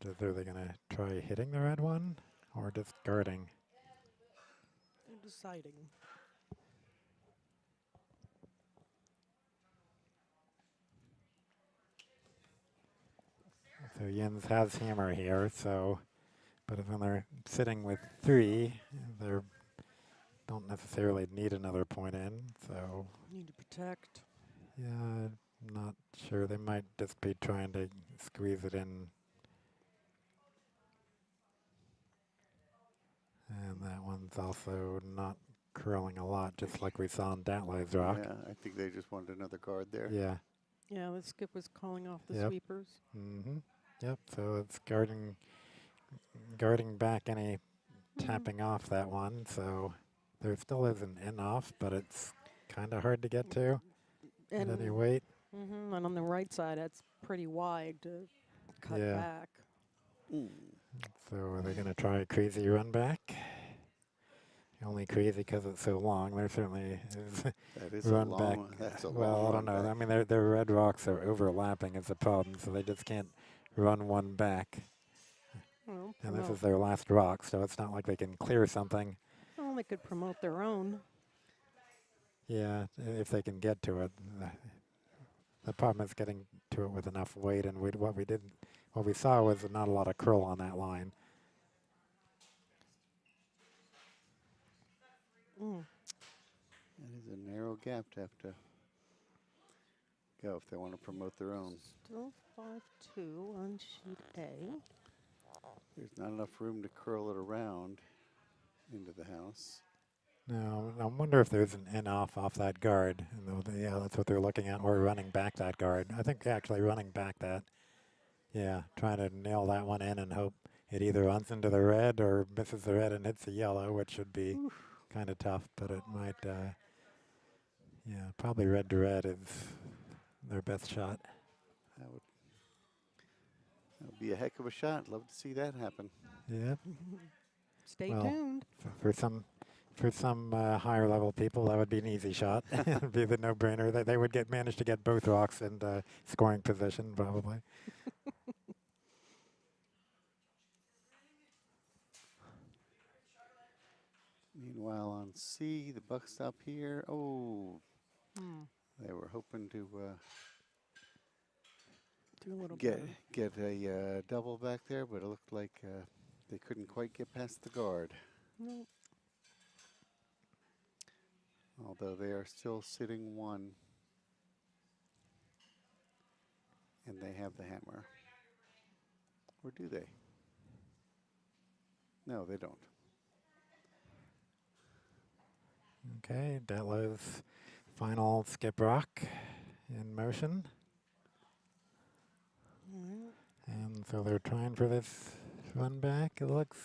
Are they going to try hitting the red one or just guarding? They're deciding. So Yins has hammer here, so, but when they're sitting with 3, they don't necessarily need another point in, so. Need to protect. Yeah, I'm not sure. They might just be trying to squeeze it in. And that one's also not curling a lot, just like we saw on Datlowe's rock. Yeah, I think they just wanted another guard there. Yeah. Yeah, the skip was calling off the Yep. sweepers. Mm-hmm. Yep. So it's guarding back any tapping off that one. So there still is an in off, but it's kind of hard to get to at any weight. Mm-hmm. And on the right side, that's pretty wide to cut Yeah. back. So are they going to try a crazy run back? Only crazy because it's so long. There certainly is That is run a long back. one. That's a Well, long I don't know. run I back. mean, their red rocks are overlapping is the problem, so they just can't run one back. Well, And this is their last rock, so it's not like they can clear something. well, they could promote their own. Yeah, if they can get to it. The problem is getting to it with enough weight, and what we saw was not a lot of curl on that line. That is a narrow gap to have to go if they want to promote their own. Still 5-2 on sheet A. There's not enough room to curl it around into the house. No, I wonder if there's an in off that guard. Yeah, that's what they're looking at, or running back that guard. I think actually running back that. Yeah, trying to nail that one in and hope it either runs into the red or misses the red and hits the yellow, which should be kind of tough, but it might, yeah, probably red to red is their best shot. That would be a heck of a shot. Love to see that happen. Yeah. Stay Well, tuned. For some higher level people, that would be an easy shot. It'd be the no-brainer. They would manage to get both rocks in scoring position, probably. Meanwhile, on C, the buck stop here. Oh, they were hoping to Do a little get better. a double back there, but it looked like they couldn't quite get past the guard. Nope. Although they are still sitting one, and they have the hammer. Or do they? No, they don't. Okay, Datlowe's final skip rock in motion. And so they're trying for this run back. It looks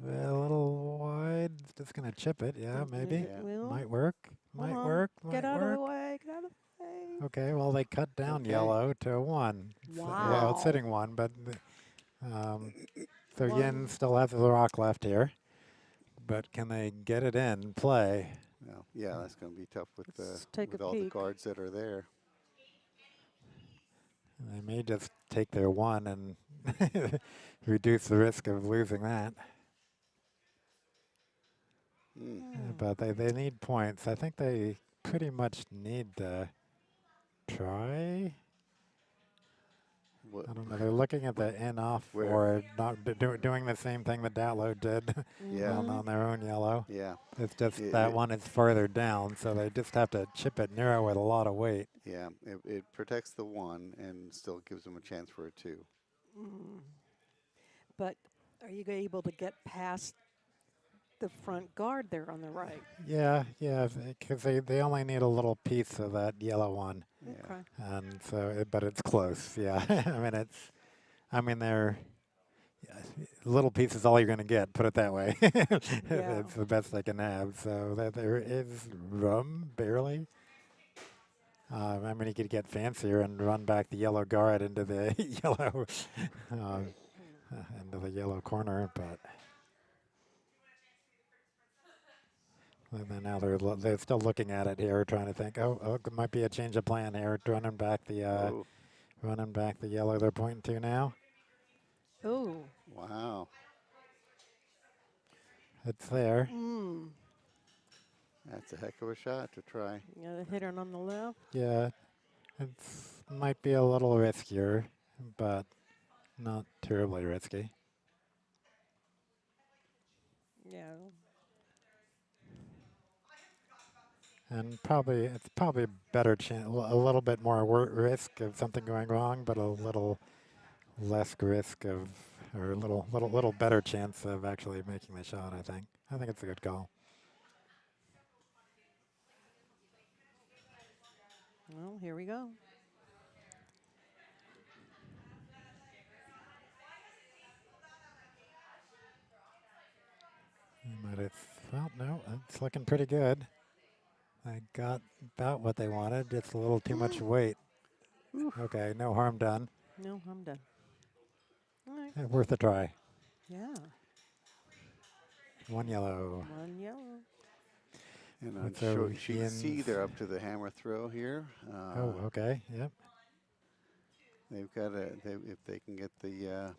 a little wide. Just going to chip it. Yeah, maybe. Yeah. Might work. Might work. Get Might out work. of the way. Get out of the way. Okay, well, they cut down yellow to a 1. Wow. Well, it's sitting 1, but so One. Yin still has the rock left here. But can they get it in play? No. Yeah, that's going to be tough with Let's take a all the peek. guards that are there. They may just take their 1 and reduce the risk of losing that. But they need points. I think they pretty much need to try. What? I don't know. They're looking at the in off Where? or not doing the same thing that Datlowe did Yeah. on their own yellow. Yeah. It's just that one is further down, so they just have to chip it narrow with a lot of weight. Yeah, it protects the 1 and still gives them a chance for a 2. But are you able to get past the front guard there on the right? Yeah, because they only need a little piece of that yellow one. Yeah. Okay. And so, but it's close. Yeah, they're little piece is all you're going to get. Put it that way. It's the best they can have. So that there is room barely. You could get fancier and run back the yellow guard into the yellow, into the yellow corner, but. And then now they're still looking at it here, trying to think. Oh, it might be a change of plan here. Running back the yellow they're pointing to now. Oh. Wow. It's there. That's a heck of a shot to try. You got a hitter on the left. Yeah, it might be a little riskier, but not terribly risky. Yeah. And it's probably a better chance, a little bit more risk of something going wrong, but a little less risk of, or a little better chance of actually making the shot. I think it's a good call. Well, here we go. But no, it's looking pretty good. I got about what they wanted, just a little too much weight. Okay, no harm done. No, I'm done. All right. Worth a try. Yeah. 1 yellow. 1 yellow. And on So short sheet Yin's- C, they're up to the hammer throw here. Okay, yep. They've got if they can get the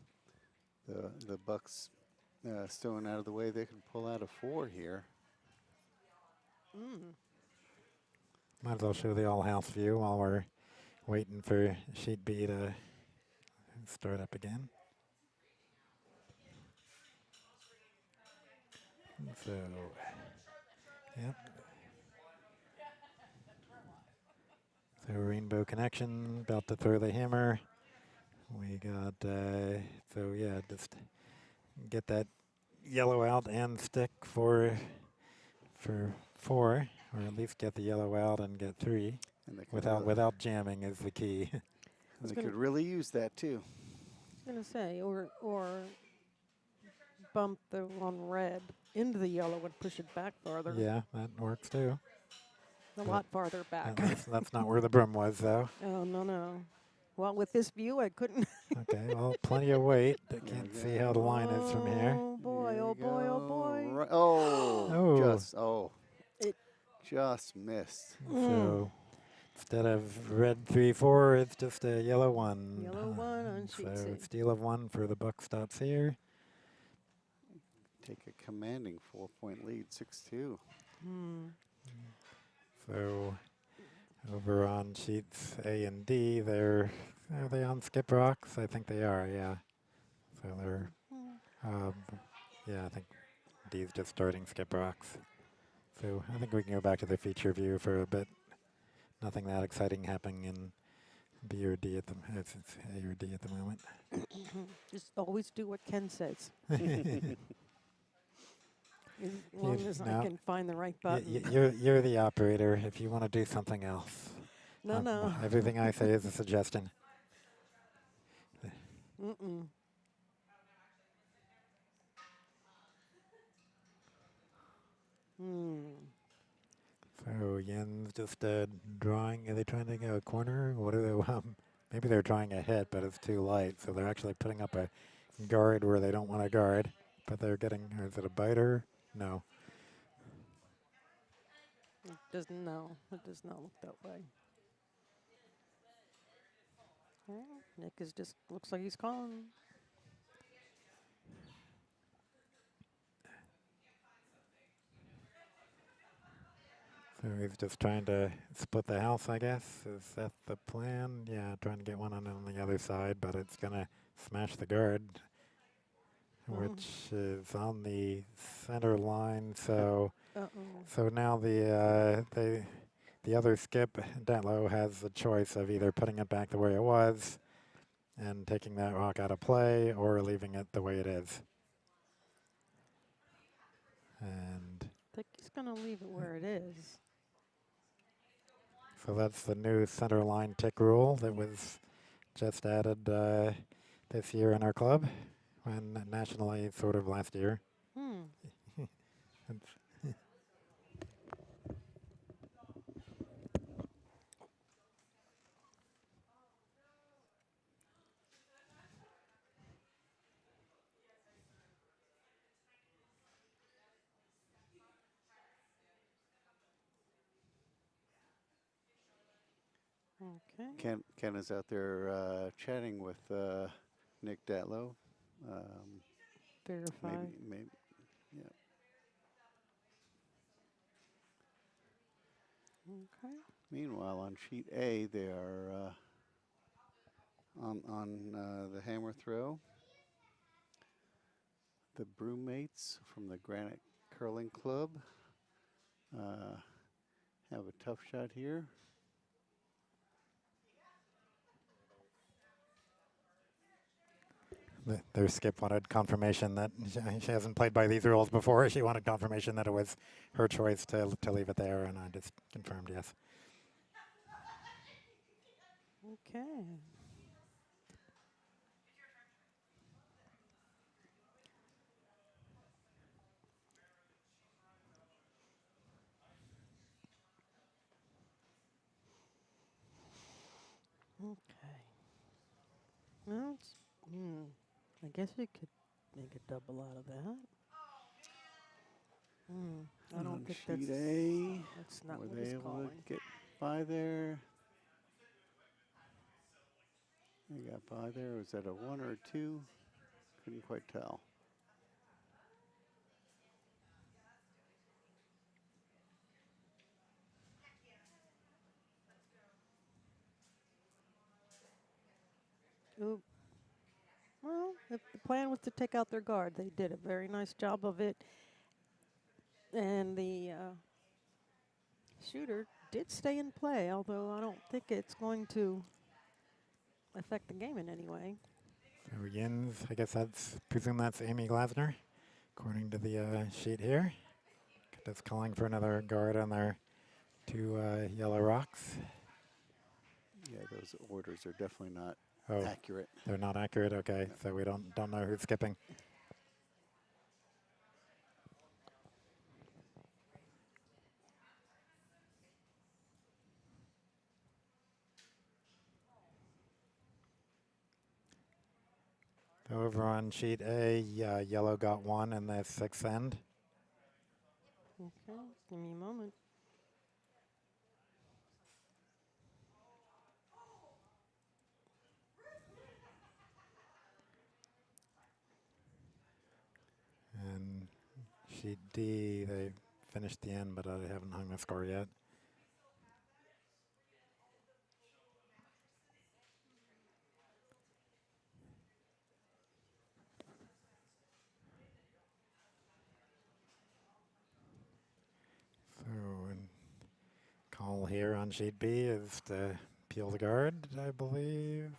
bucks stone out of the way, they can pull out a 4 here. Might as well show the all-house view while we're waiting for sheet B to start up again. So, yep. So rainbow connection, about to throw the hammer. We got, just get that yellow out and stick for 4, or at least get the yellow out and get 3 And they could without jamming is the key. they could really use that too. I was going to say, or bump the one red into the yellow and push it back farther. Yeah, that works too. A lot farther back. That's not where the broom was, though. Oh, no. Well, with this view, I couldn't. Okay, well, plenty of weight. I can't see how the line is from here. Oh, boy, oh, boy, oh, boy. Oh. It Just missed. So instead of red 3-4, it's just a yellow 1. Yellow 1 on sheet So C. steal of 1 for the buck stops here. Take a commanding 4-point lead, 6-2. So over on sheets A and D, are they on skip rocks? I think they are, yeah. So they're, yeah, I think D's just starting skip rocks. So I think we can go back to the feature view for a bit. Nothing that exciting happening in B or D at the it's A or D at the moment. Just always do what Ken says. As long as I can find the right button. You're the operator. If you want to do something else, No. everything I say is a suggestion. Mm-mm. So Yen's just drawing. Are they trying to go a corner? What are they? Maybe they're drawing a hit, but it's too light. So they're actually putting up a guard where they don't want to guard. But they're getting. Or is it a biter? No. It does not look that way. Well, Nick is just looks like he's calling. So he's just trying to split the house, I guess. Is that the plan? Yeah, trying to get one on the other side, but it's going to smash the guard, which is on the center line. So so now the other skip, Datlowe, has the choice of either putting it back the way it was and taking that rock out of play or leaving it the way it is. And I think he's going to leave it where it is. so that's the new center line tick rule that was just added this year in our club, and nationally sort of last year. Okay. Ken is out there chatting with Nick Datlowe. Verify. Maybe, yeah. Okay. Meanwhile, on sheet A, they are on the hammer throw. The Broommates from the Granite Curling Club have a tough shot here. Their skip wanted confirmation that she hasn't played by these rules before. She wanted confirmation that it was her choice to leave it there, and I just confirmed yes. Okay. Okay. Well, I guess we could make a double out of that. I don't think sheet A, that's not were what they he's able calling. to get by there? They got by there. Was that a 1 or a 2? Couldn't quite tell. Ooh. Well, if the plan was to take out their guard, they did a very nice job of it. And the shooter did stay in play, although I don't think it's going to affect the game in any way. So Yins, I guess presume that's Amy Glasner, according to the sheet here. Just calling for another guard on their 2 yellow rocks. Yeah, those orders are definitely not Oh, accurate. they're not accurate. Okay, No. so we don't know who's skipping. Over on sheet A, yellow got 1 in the 6th end. Okay, give me a moment. And sheet D, they finished the end, but I haven't hung the score yet. So, and call here on sheet B is to peel the guard, I believe.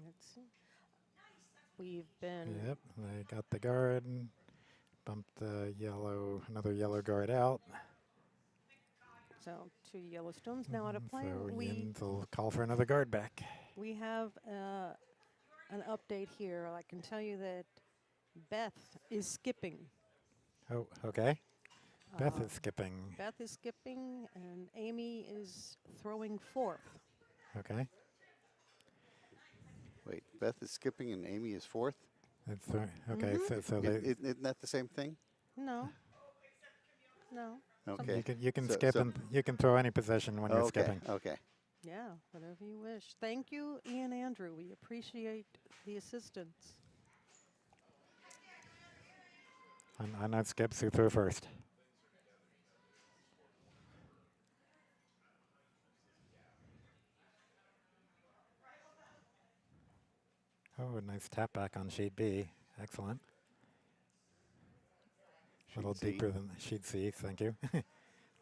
Let's see. We've been. Yep, they got the guard, bumped the another yellow guard out. So 2 yellow stones now out of play. So Yins will call for another guard back. We have an update here. I can tell you that Beth is skipping. Oh, okay. Beth Uh, is skipping. Beth is skipping, and Amy is throwing 4th. Okay. Wait, Beth is skipping and Amy is 4th? That's right. Okay, so they. Isn't that the same thing? No. No. Okay. You can So- skip so- and you can throw any position when you're Okay, skipping. okay. Yeah, whatever you wish. Thank you, Ian Andrew. We appreciate the assistance. On that skips, who threw first? Oh, a nice tap back on sheet B. Excellent. A little Sheet C. deeper than sheet C, thank you. A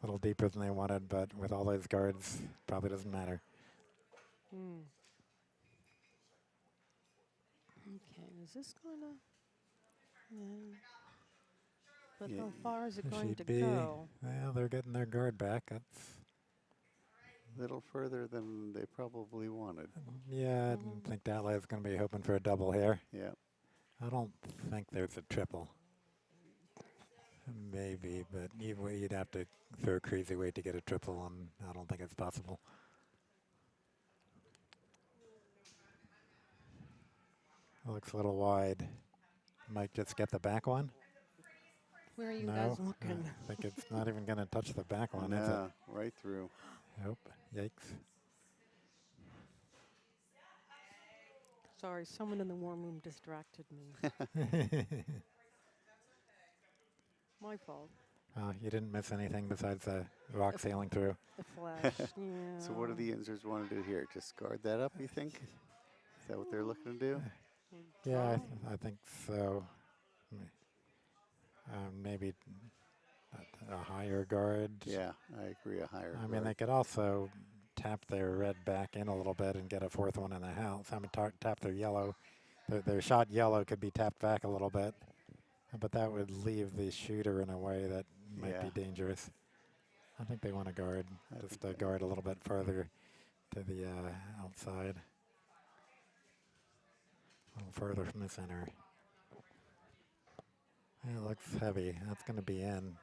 little deeper than they wanted, but with all those guards, probably doesn't matter. Okay, is this going to... Yeah. But Yeah, how far is it going Sheet to B, go? well, they're getting their guard back. That's, A little further than they probably wanted. yeah, I didn't think Datlowe is going to be hoping for a double here. Yeah. I don't think there's a triple. Maybe, but you'd have to throw a crazy weight to get a triple, and I don't think it's possible. Looks a little wide. Might just get the back one. Where are you No, guys looking? I think it's not even going to touch the back one, is it? No, right through. Nope. Yikes. Sorry, someone in the warm room distracted me. My fault. You didn't miss anything besides the rock sailing through. A flash. Yeah. So what do the Yinzers want to do here? Just guard that up, you think? Is that what they're looking to do? Yeah, I think so. Maybe a higher guard. Yeah, I agree, a higher I mean, guard. they could also tap their red back in a little bit and get a 4th one in the house. I mean, tap their yellow. Their shot yellow could be tapped back a little bit, but that would leave the shooter in a way that might be dangerous. I think they want to guard, just to guard a little bit further to the outside. A little further from the center. It looks heavy. That's going to be in.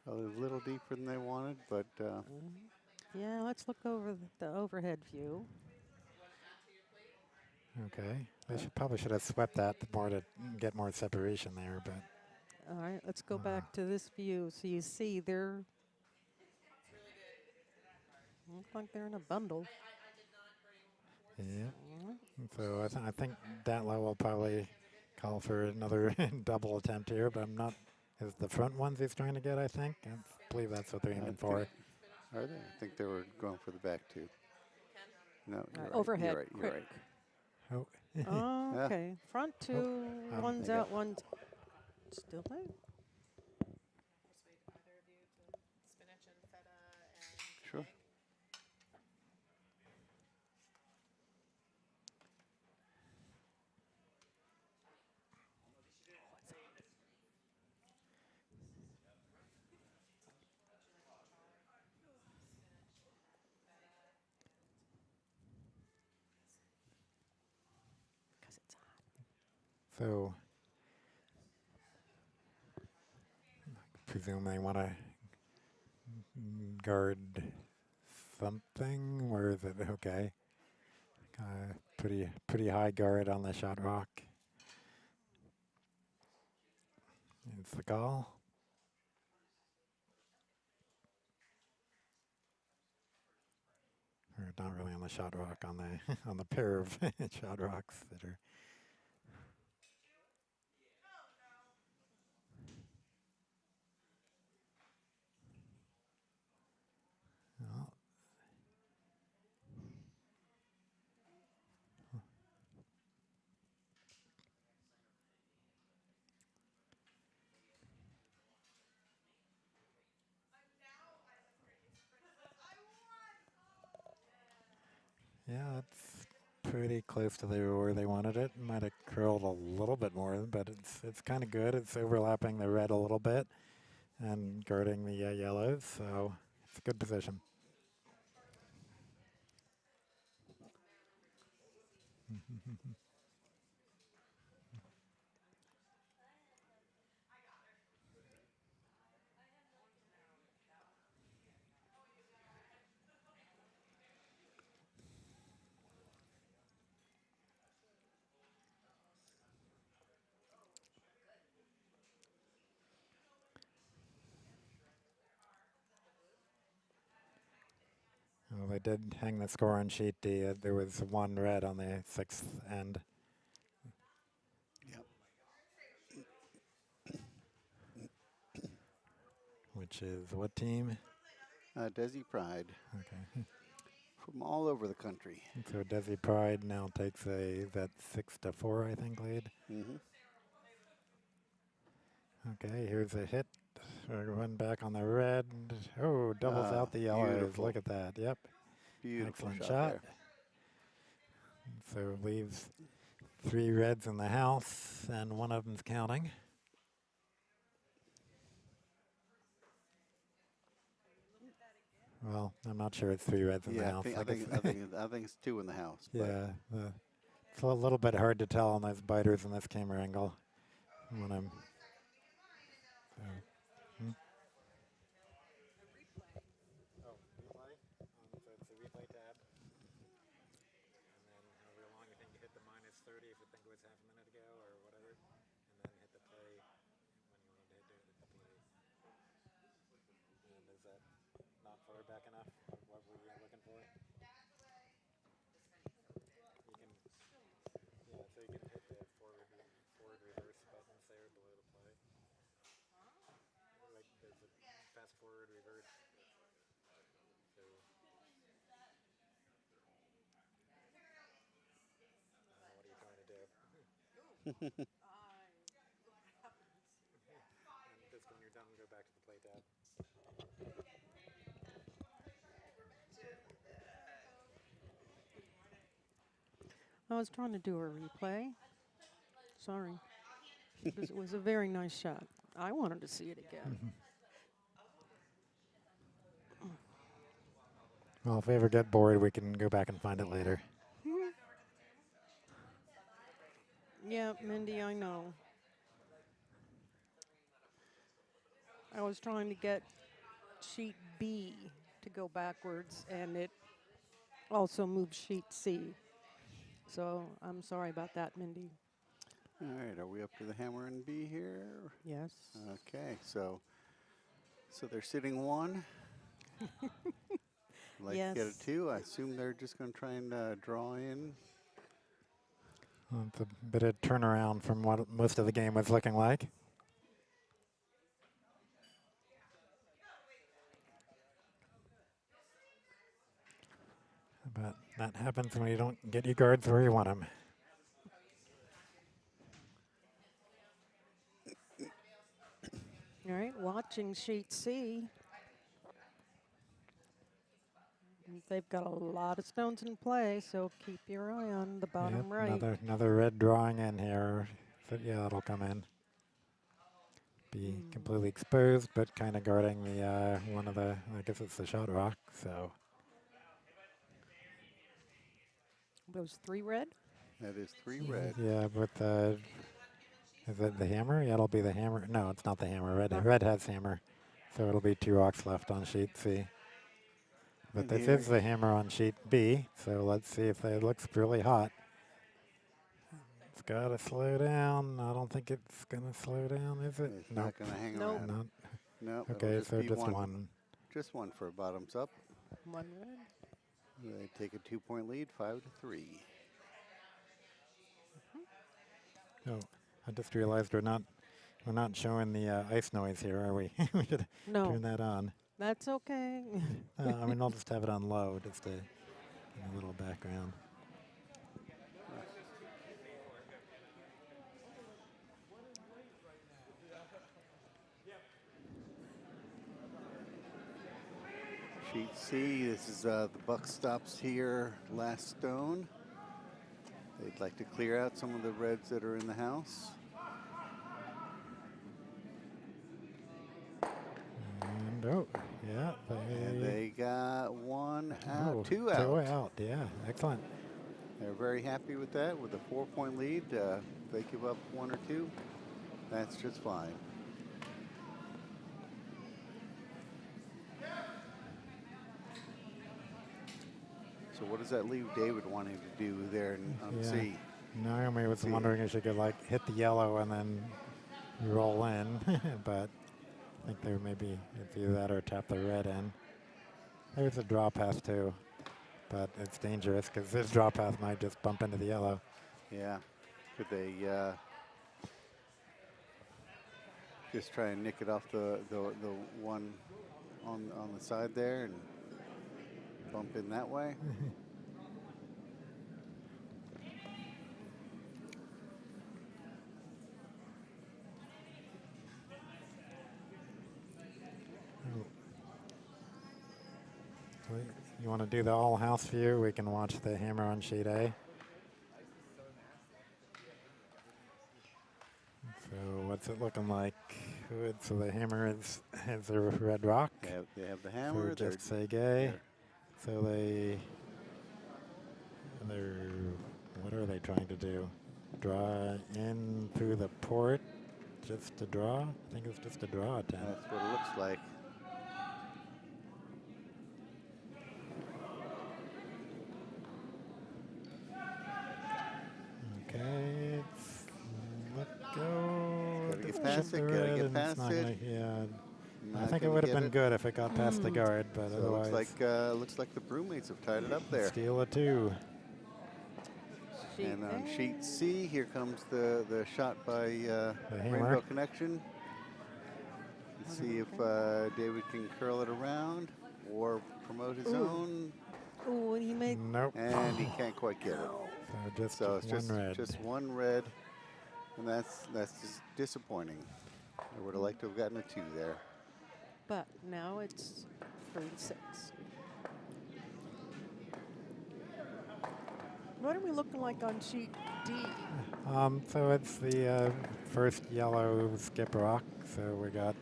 A little deeper than they wanted, but Yeah, let's look over the overhead view. Okay. They probably should have swept that more to get more separation there, but All right, let's go back to this view. So you see they're... Look like they're in a bundle. yeah. So I think Datlowe will probably call for another double attempt here, but I'm not. Is the front ones he's trying to get, I think? I believe that's what they're aiming for. are they? I think they were going for the back too. No, you're right. Overhead, You're right. You're quick. right. Oh, Yeah. Okay, front two, one's they got- out, one's still there. Sure. So, presume they want to guard something. Where is it? Okay. Pretty high guard on the shot rock. It's the call. Or not really on the shot rock, on the on the pair of shot rocks that are. Well, yeah, it's pretty close to where they wanted it. Might have curled a little bit more, but it's kind of good. It's overlapping the red a little bit and guarding the yellows, so it's a good position. Well, they did hang the scoring sheet. There was one red on the sixth end. Yep. Which is what team? Desi Pride Okay. from all over the country. So Desi Pride now takes that 6-4, I think, lead. Mm-hmm. Okay, here's a hit. Run back on the red. Oh, doubles out the yellows. Beautiful. Look at that. Yep. Beautiful Excellent shot shot. there. So leaves 3 reds in the house, and one of them's counting. Well, I'm not sure it's 3 reds in the house. I think it's 2 in the house. Yeah, it's a little bit hard to tell on those biters in this camera angle when I'm. So, Oh, replay? So it's a replay tab. And then however long you think you hit the -30, if you think it was half a minute ago or whatever, and then hit the play when you wanted to hit the play. And is that not far back enough? What were you looking for? You can, yeah, so you can hit the forward reverse buttons there below the play. Like there's a fast forward reverse. So what are you trying to do? And just when you're done, go back to the play tab. I was trying to do a replay. Sorry. Because it was a very nice shot. I wanted to see it again. Well, if we ever get bored, we can go back and find it later. Yeah, Mindy, I know. I was trying to get sheet B to go backwards, and it also moved sheet C. So I'm sorry about that, Mindy. All right, are we up to the hammer and B here? Yes. Okay, so they're sitting 1. Like Yes. to get a 2. I assume they're just going to try and draw in. Well, it's a bit of turnaround from what most of the game was looking like. But that happens when you don't get your guards where you want them. All right, watching sheet C. They've got a lot of stones in play, so keep your eye on the bottom right. Another red drawing in here. So yeah, that'll come in. Be completely exposed, but kind of guarding the one of the, I guess it's the shot rock. So Those 3 red? That is 3 red. yeah, but Is it the hammer? Yeah, it'll be the hammer. No, it's not the hammer. Red, Huh. red has hammer. So it'll be 2 rocks left on sheet C. But And this here, is the hammer on sheet B, so let's see if it looks really hot. It's got to slow down. I don't think it's going to slow down, is it? it's Nope. not going to hang Nope. around. Not. Nope. Okay, It'll just so be just one. one. Just one for bottoms up. 1 red. They take a 2-point lead, 5-3. Oh, I just realized we're not showing the ice noise here, are we? We should No, turn that on. that's okay. I mean, I'll just have it on low, just in a little background. Sheet C, this is the buck stops here, last stone. They'd like to clear out some of the reds that are in the house. And oh, yeah, And they got one out, oh, 2 out. 2 out, yeah, excellent. They're very happy with that, with a 4-point lead. They give up 1 or 2, that's just fine. So what does that leave David wanting to do there on Yeah. C? Naomi was See. wondering if she could like hit the yellow and then roll in, but I think there maybe it's either that or tap the red in. There's a draw path too, but it's dangerous because this draw path might just bump into the yellow. Yeah. Could they just try and nick it off the one on the side there and bump in that way? You want to do the all house view? We can watch the hammer on sheet A. So what's it looking like? So the hammer is a red rock. They have the So hammer. just say gay. So they're, what are they trying to do? Draw in through the port just to draw? I think it's just a draw attempt. That's what it looks like. Okay, let go. Gotta get Just past chip it, the gotta red get and it's past not it. gonna- yeah, I Not think it gonna would have get been good if it got past the guard, but So it otherwise, looks like the brewmates have tied it up there. steal a 2. Sheet And on A. sheet C, here comes the shot by hammer. Rainbow Connection. Let's see if David can curl it around or promote his Ooh. own, Oh, and he made. Nope. and he can't quite get it. So just So it's one red. just one red, and that's just disappointing. I would have liked to have gotten a 2 there. But now it's 3-6. What are we looking like on sheet D? So it's the first yellow skip rock. So we got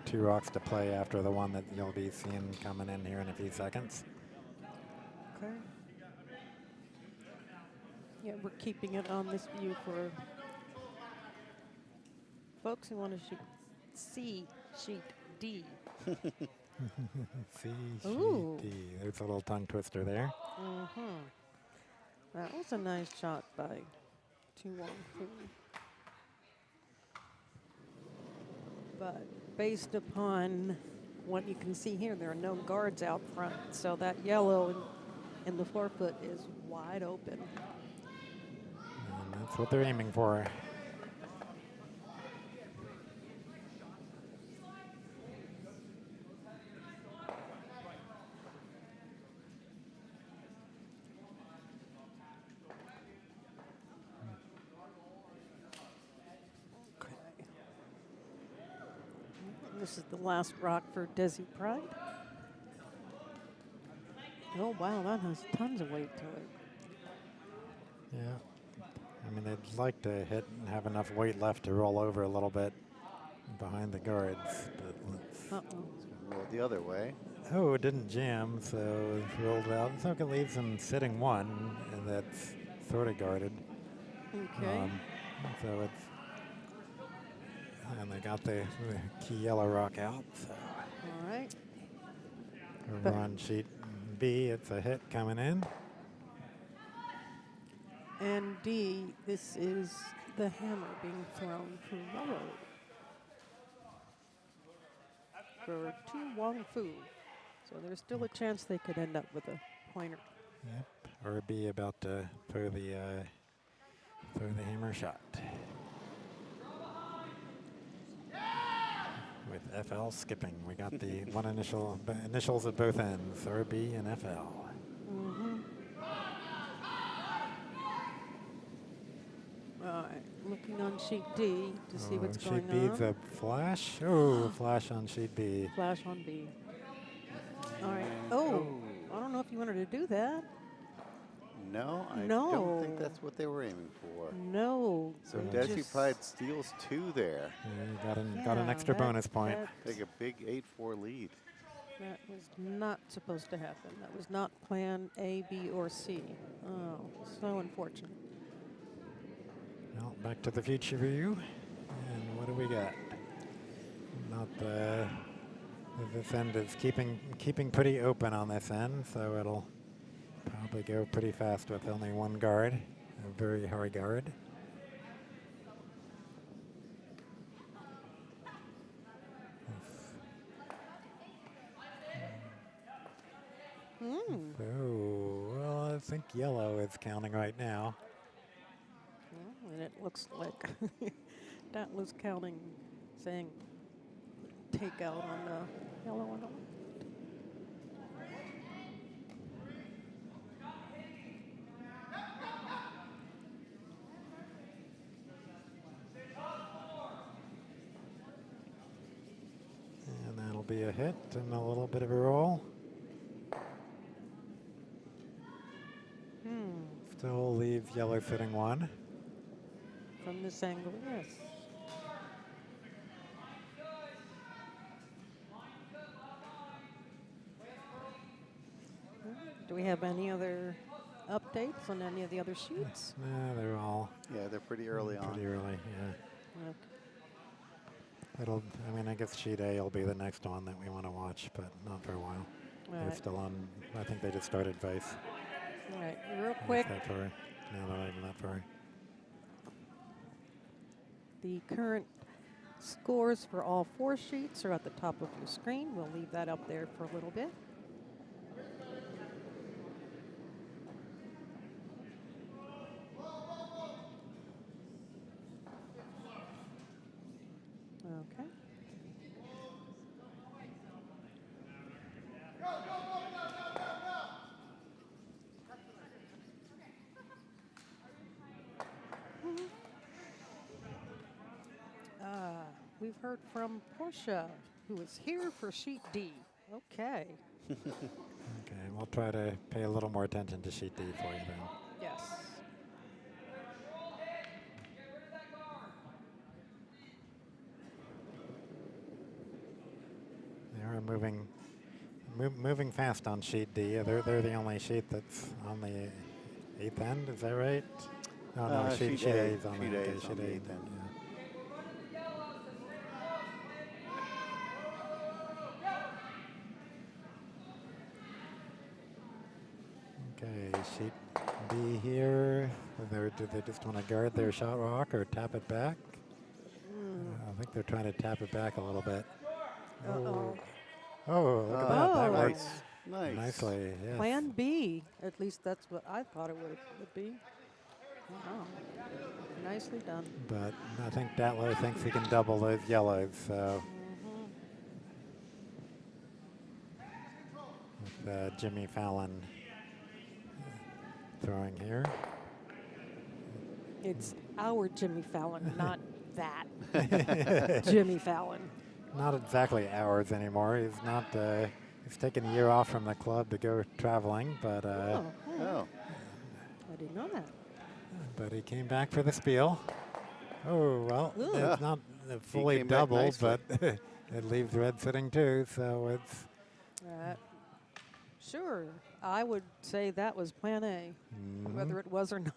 2 rocks to play after the one that you'll be seeing coming in here in a few seconds. Okay. Yeah, we're keeping it on this view for folks who want to see sheet D. C, Ooh. sheet D. There's a little tongue twister there. Mm-hmm. That was a nice shot by Huang. But based upon what you can see here, there are no guards out front, so that yellow in the forefoot is wide open. And that's what they're aiming for. This is the last rock for Desi Pride. Oh, wow, that has tons of weight to it. Yeah. I mean, they'd like to hit and have enough weight left to roll over a little bit behind the guards. But let's Uh-oh. Roll the other way. oh, it didn't jam, so it rolled out. So it leaves them sitting 1, and that's sort of guarded. Okay. So it's, and they got the key yellow rock out. So All right. over on sheet B, it's a hit coming in. And D, this is the hammer being thrown for yellow. For Huang. So there's still a chance they could end up with a pointer. Yep. Or B about to throw the hammer shot. With FL skipping, we got the one initials at both ends, RB and FL. All right, looking on sheet D to see what's going on. Sheet B's a flash. Oh, flash on sheet B. Flash on B. All right. Oh, I don't know if you wanted to do that. No, I don't think that's what they were aiming for. No. So Desi Pride steals 2 there. Yeah, got an extra bonus point. Take a big 8-4 lead. That was not supposed to happen. That was not plan A, B, or C. Oh, so unfortunate. Well, back to the future view. And what do we got? Not this end is keeping pretty open on this end, so it'll probably go pretty fast with only one guard, a very high guard. So, well, I think yellow is counting right now. And it looks like Datlow's counting, saying take out on the yellow one. And that'll be a hit and a little bit of a roll. Still leaves yellow sitting 1. From this angle, yes. Do we have any other updates on any of the other sheets? Nah, they're all. Yeah, they're pretty early on. Pretty early, yeah. Okay. I guess sheet A will be the next one that we want to watch, but not for a while. They're still on, I think they just started Vice. All right, real quick. That far. No, not even that far. The current scores for all 4 sheets are at the top of your screen. We'll leave that up there for a little bit. Okay. We've heard from Portia, who is here for sheet D. Okay. Okay, we'll try to pay a little more attention to sheet D for you then. Yes. They are moving fast on sheet D. They're the only sheet that's on the 8th end. Is that right? Oh, no, sheet A is on the 8th end. Yeah. Okay, sheet B here. Do they just want to guard their shot rock or tap it back? I think they're trying to tap it back a little bit. Uh-oh. Oh, look at that. That worked Nice. nicely. Yes. Plan B. At least that's what I thought it would be. Wow. Nicely done. But I think Datlowe thinks he can double those yellows. So with Jimmy Fallon throwing here. It's our Jimmy Fallon, not that Jimmy Fallon. Not exactly ours anymore. He's not. He's taken a year off from the club to go traveling, but. I didn't know that. But he came back for the spiel. Oh well, it's not fully back double, nicely. but it leaves red sitting too. So it's. Sure, I would say that was plan A, whether it was or not.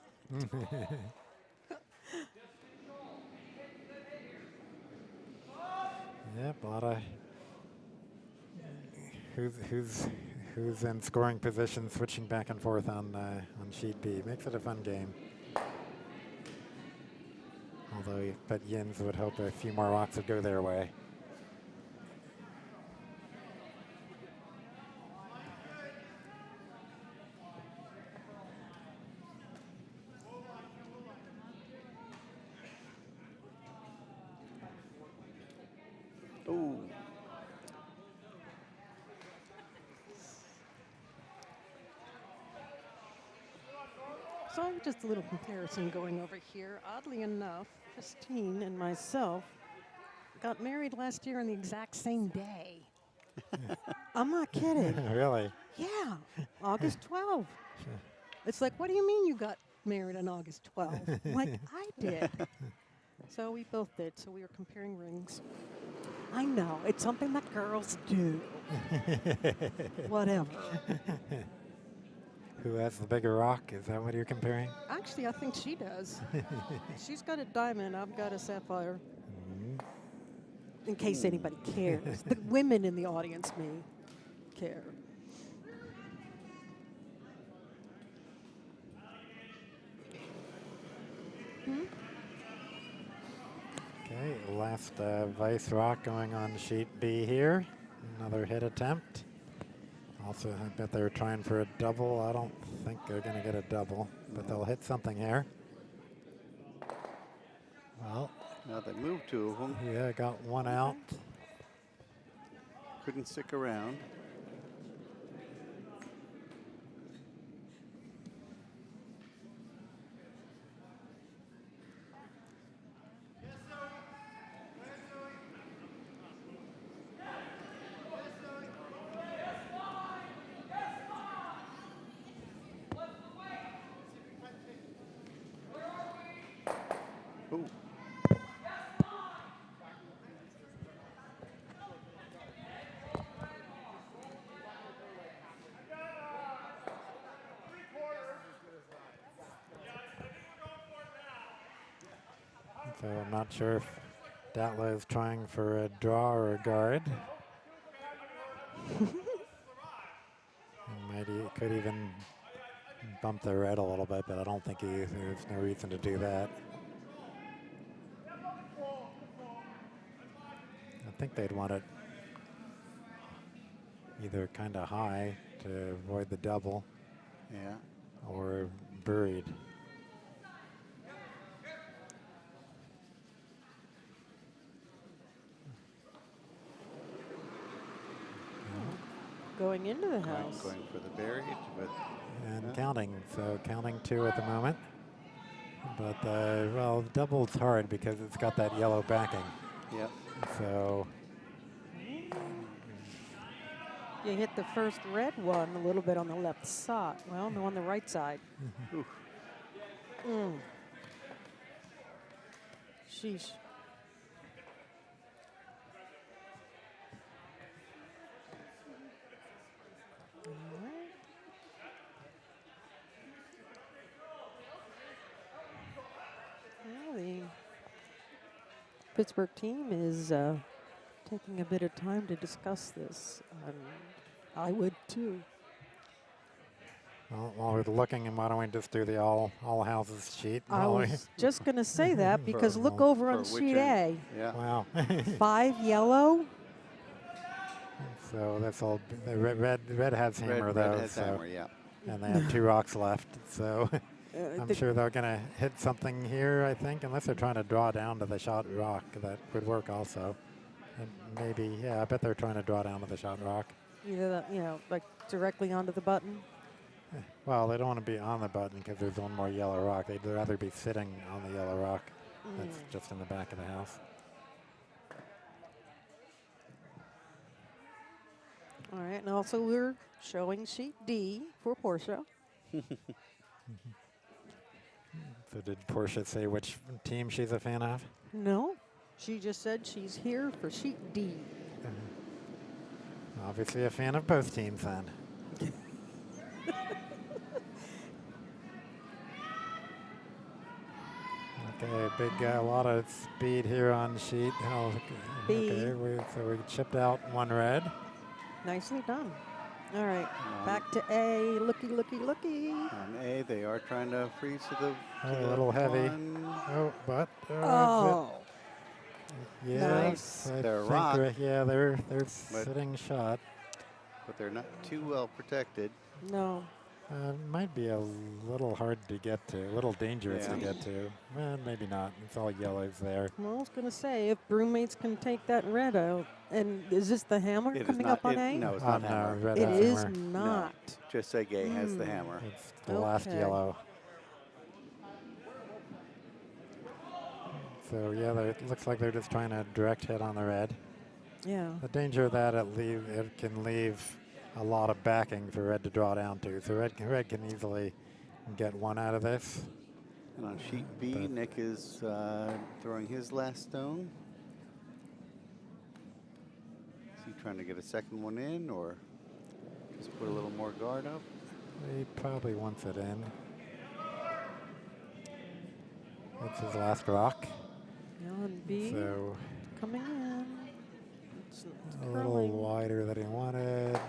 Yep, a lot of who's in scoring position, switching back and forth on sheet B. Makes it a fun game. Although I bet Yinz would hope a few more rocks would go their way. Oh. So just a little comparison going over here. Oddly enough, Christine and myself got married last year on the exact same day. I'm not kidding. Really? Yeah, August 12th. It's like, what do you mean you got married on August 12th? I'm like, I did. So we both did. So we were comparing rings. I know. It's something that girls do. Whatever. Who has the bigger rock? Is that what you're comparing? Actually, I think she does. She's got a diamond. I've got a sapphire. In case anybody cares. The women in the audience may care. Okay, last vice rock going on sheet B here. Another hit attempt. Also, I bet they're trying for a double. I don't think they're going to get a double, but they'll hit something here. Well, Now they moved two of them. yeah, got one out. Couldn't stick around. Ooh. So I'm not sure if Datlowe is trying for a draw or a guard. He could even bump the red a little bit, but I don't think there's no reason to do that. I think they'd want it either kind of high to avoid the double, Yeah. or buried. Going into the house. Going for the buried, but And counting, so counting two at the moment. But, well, double's hard because it's got that yellow backing. yep. So, You hit the first red one a little bit on the left side. Well, no, on the right side. Oof. Sheesh. All right. Well, the Pittsburgh team is taking a bit of time to discuss this. I would too. well, while we're looking, and why don't we just do the all houses sheet? I while we- was just going to say that because look well, over on for which sheet A. end? Yeah. Wow. 5 yellow. So that's all. The red has hammer Red though, has so, hammer, yeah. and they have 2 rocks left. So I'm The- sure they're gonna hit something here. I think, unless they're trying to draw down to the shot rock, that would work also. And maybe, yeah, I bet they're trying to draw down to the shot rock. Either that, like directly onto the button. Well, they don't want to be on the button because there's one more yellow rock. They'd rather be sitting on the yellow rock that's just in the back of the house. All right, and also we're showing sheet D for Portia. So did Portia say which team she's a fan of? No, she just said she's here for sheet D. Obviously a fan of both teams then. Okay, a lot of speed here on sheet. Oh, B. okay, so we chipped out one red. Nicely done. All right, back to A. Looky, looky, looky. On A, they are trying to freeze to the Oh, a little heavy. one. Oh, but Oh, yeah, nice. I They're think rock. they're sitting shot. But they're not too well protected. No. Might be a little hard to get to, a little dangerous to Yeah. get to. Well, maybe not. It's all yellows there. Well, I was going to say, if Broommates can take that red out, and is this the hammer It is coming not- up on it- A? No, it's Oh, not no, hammer. red It has is hammer. not. Just say gay has the hammer. It's the last Okay. yellow. So yeah, it looks like they're just trying to direct hit on the red. Yeah. The danger of that, it can leave a lot of backing for red to draw down to. So red can easily get one out of this. And on sheet B, But- Nick is throwing his last stone. Is he trying to get a second one in, or just put a little more guard up? He probably wants it in. That's his last rock. Now on B, So coming in. It's a little curling. wider than he wanted.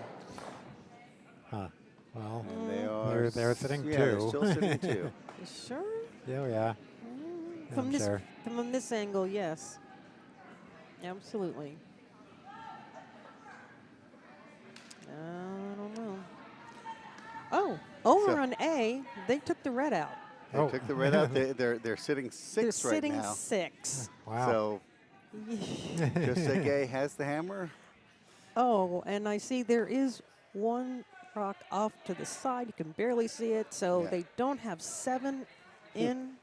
Huh. Well, And they are they're sitting yeah, two. they're still sitting two. You sure? yeah, yeah. From I'm this sure. from this angle, yes. Absolutely. I don't know. Oh, over So- on A, they took the red out. They Oh. took the red out. They're sitting They're six right sitting now. 6. Wow. So just say gay has the hammer. Oh, and I see there is one rock off to the side. You can barely see it, so Yeah. they don't have 7 in.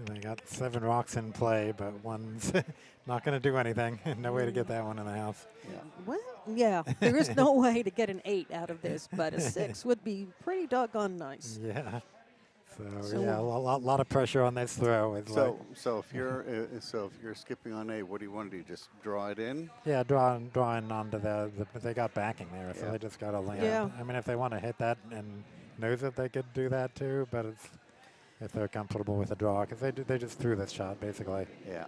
They got 7 rocks in play, but one's not going to do anything. No way to get that one in the house. Yeah. Well, yeah, there is no way to get an 8 out of this, but a 6 would be pretty doggone nice. Yeah. So, So- yeah, a lot of pressure on this throw. It's So if you're skipping on A, what do you want to do? Just draw it in? yeah, drawing onto but they got backing there, so Yeah. they just got to land. Yeah. I mean, if they want to hit that and knows that they could do that too, but it's if they're comfortable with a draw, because they just threw this shot basically. Yeah.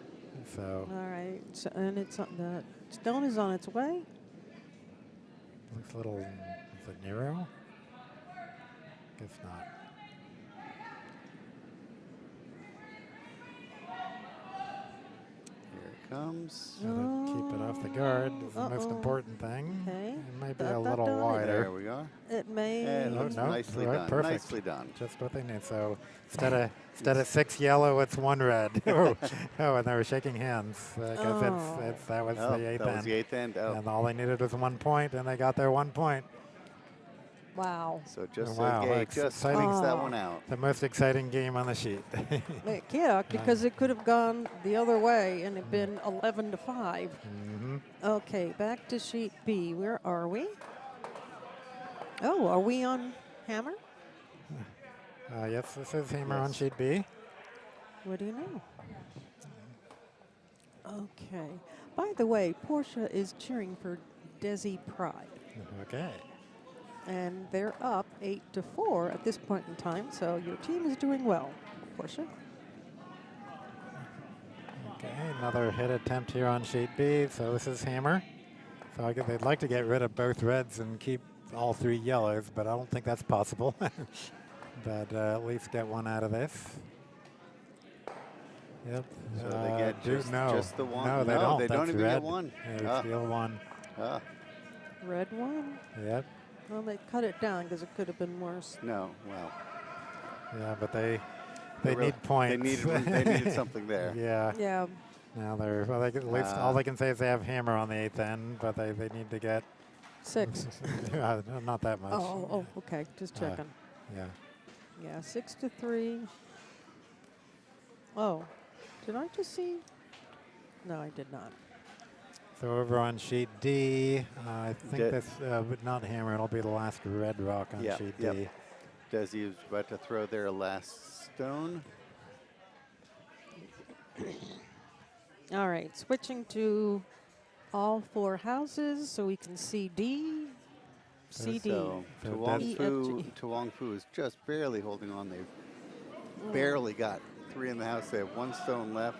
So All right, so, and it's on, the stone is on its way. looks a little. Is it Nero? Guess not. Here it comes. Gotta keep it off the guard. Is the most Uh-oh. important thing. Okay. It might be Dot, a dot, little dot. There wider. we are. It may. And Oh, looks no, nicely right, done. perfect. Nicely done. Just what they need. So instead of 6 yellow, it's 1 red. oh, and they were shaking hands because Oh. that was Oh, the 8th that was end. the 8th end. Oh. And all they needed was 1 point, and they got their 1 point. Wow. So just Wow, so gay that's just exciting. takes that Oh. one out. The most exciting game on the sheet. Yeah, because it could have gone the other way and it been 11 to 5. hmm Okay, back to sheet B. Where are we? Oh, are we on hammer? Yes, this is hammer on Yes. sheet B. What do you know? Okay. By the way, Portia is cheering for Desi Pride. Okay. And they're up 8 to 4 at this point in time, so your team is doing well, Portia. Okay, another hit attempt here on sheet B. So this is hammer. So I guess they'd like to get rid of both reds and keep all 3 yellows, but I don't think that's possible. But at least get 1 out of this. Yep. So they get just the one. No, they No, don't. they don't That's even get red. 1. Yeah, it's the other one. Ah, Red one. Yep. Well, they cut it down because it could have been worse. no. Well, Yeah, but they really- need points. They needed something there. Yeah. Yeah. Now they're well. At least all they can say is they have hammer on the 8th end, but they need to get 6. not that much. Oh, okay. Just checking. Yeah. Yeah, 6 to 3. Oh, did I just see? No, I did not. So over on sheet D, I think De- this, but not hammer. It'll be the last red rock on Yeah, sheet yep. D. Desi is about to throw their last stone. All right, switching to all 4 houses so we can see D, CD. So So E, F, G. Huang Fu is just barely holding on. They've barely got 3 in the house. They have 1 stone left.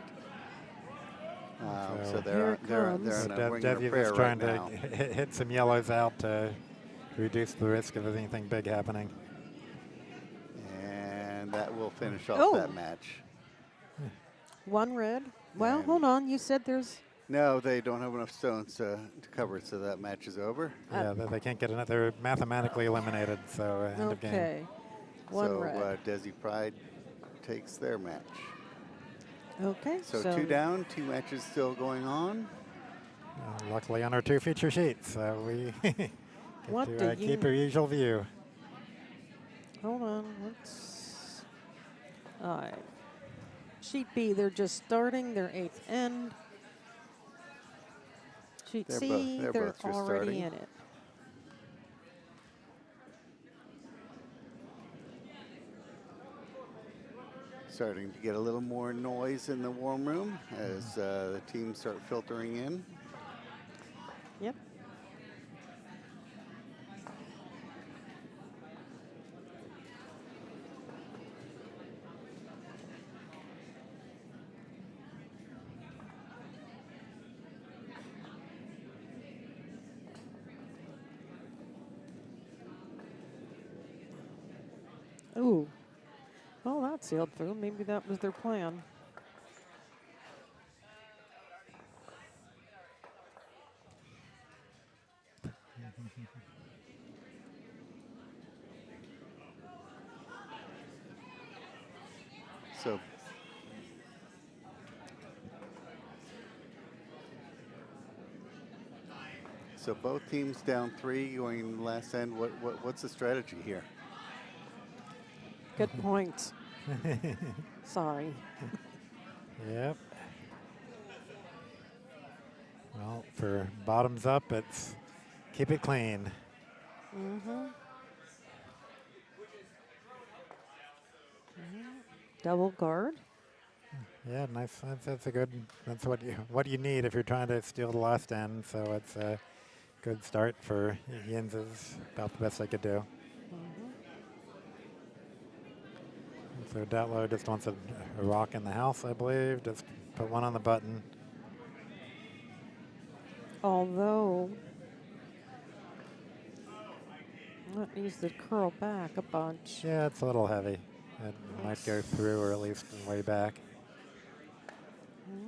So Here they're it they're comes. they're So in a ring of Desi prayer is right trying now. to hit some yellows out to reduce the risk of anything big happening. And that will finish off Oh. that match. 1 red. Well, And- hold on. You said there's. No, they don't have enough stones to cover it, so that match is over. Yeah, they can't get it. They're mathematically eliminated, so end of game. Okay. 1 so red. Desi Pride takes their match. Okay. So 2 down, 2 matches still going on. Luckily on our 2 feature sheets, so we get What to do keep you- our usual view. Hold on. Let's. All right. Sheet B, they're just starting their 8th end. Sheet They're C, both they're just already starting. in it. Starting to get a little more noise in the warm room as the teams start filtering in. Yep. Ooh. Well, that sailed through. Maybe that was their plan. So both teams down 3 going last end. What's the strategy here? Good point. Sorry. Yep. Well, for bottoms up, it's keep it clean. Mm-hmm. Double guard. Yeah, nice. That's a good. That's what you need if you're trying to steal the last end. So it's a good start for Yinzers. About the best I could do. So Datlowe just wants a rock in the house, I believe. Just put 1 on the button. Although that needs to curl back a bunch. Yeah, it's a little heavy. It might go through or at least way back.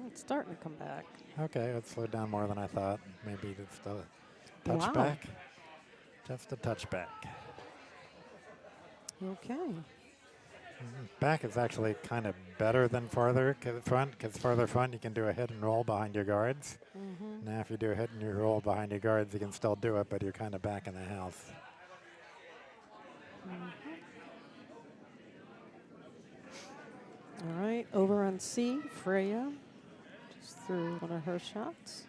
It's starting to come back. Okay, it slowed down more than I thought. Maybe just a touch Wow. back. Just a touch back. Okay. Back is actually kind of better than farther front, because farther front you can do a hit and roll behind your guards. Now if you do a hit and you roll behind your guards, you can still do it, but you're kind of back in the house. All right, over on C, Freya just threw one of her shots.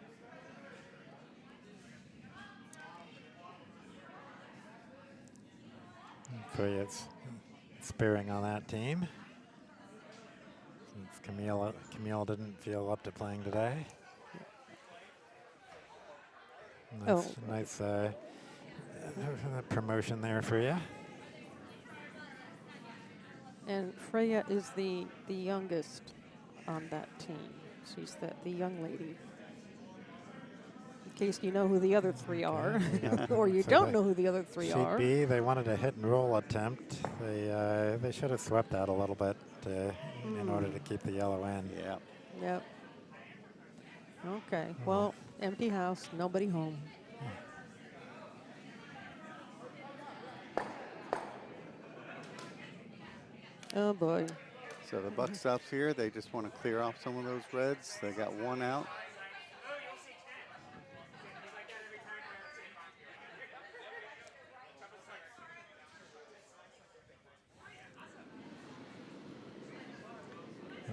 So it's spearing on that team. Since Camille didn't feel up to playing today. Nice promotion there for you. And Freya is the youngest on that team. She's the young lady. In case you know who the other 3 are, Yeah. or you So don't know who the other 3 Sheet are. B, they wanted a hit and roll attempt. They should have swept that a little bit in order to keep the yellow in. Yeah. Yep. Okay. Well, empty house, nobody home. Oh boy. So the buck stops here. They just want to clear off some of those reds. They got 1 out.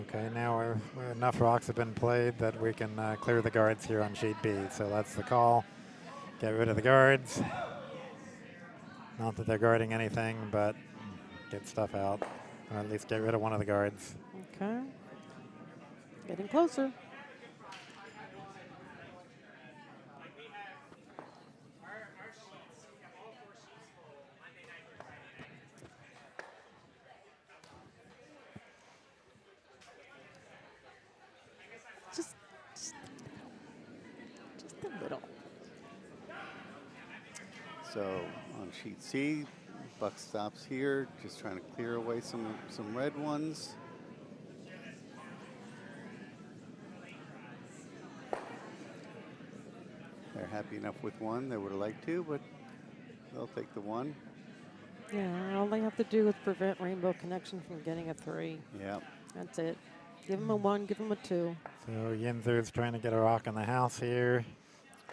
Okay, now enough rocks have been played that we can clear the guards here on sheet B. So that's the call. Get rid of the guards. Not that they're guarding anything, but get stuff out. Or at least get rid of one of the guards. Okay. Getting closer. So on sheet C, buck stops here, just trying to clear away some red ones. They're happy enough with one. They would have liked to, but they'll take the one. Yeah, all they have to do is prevent Rainbow Connection from getting a 3. Yeah. That's it. Give them a 1, give them a 2. So Yinzers trying to get a rock in the house here,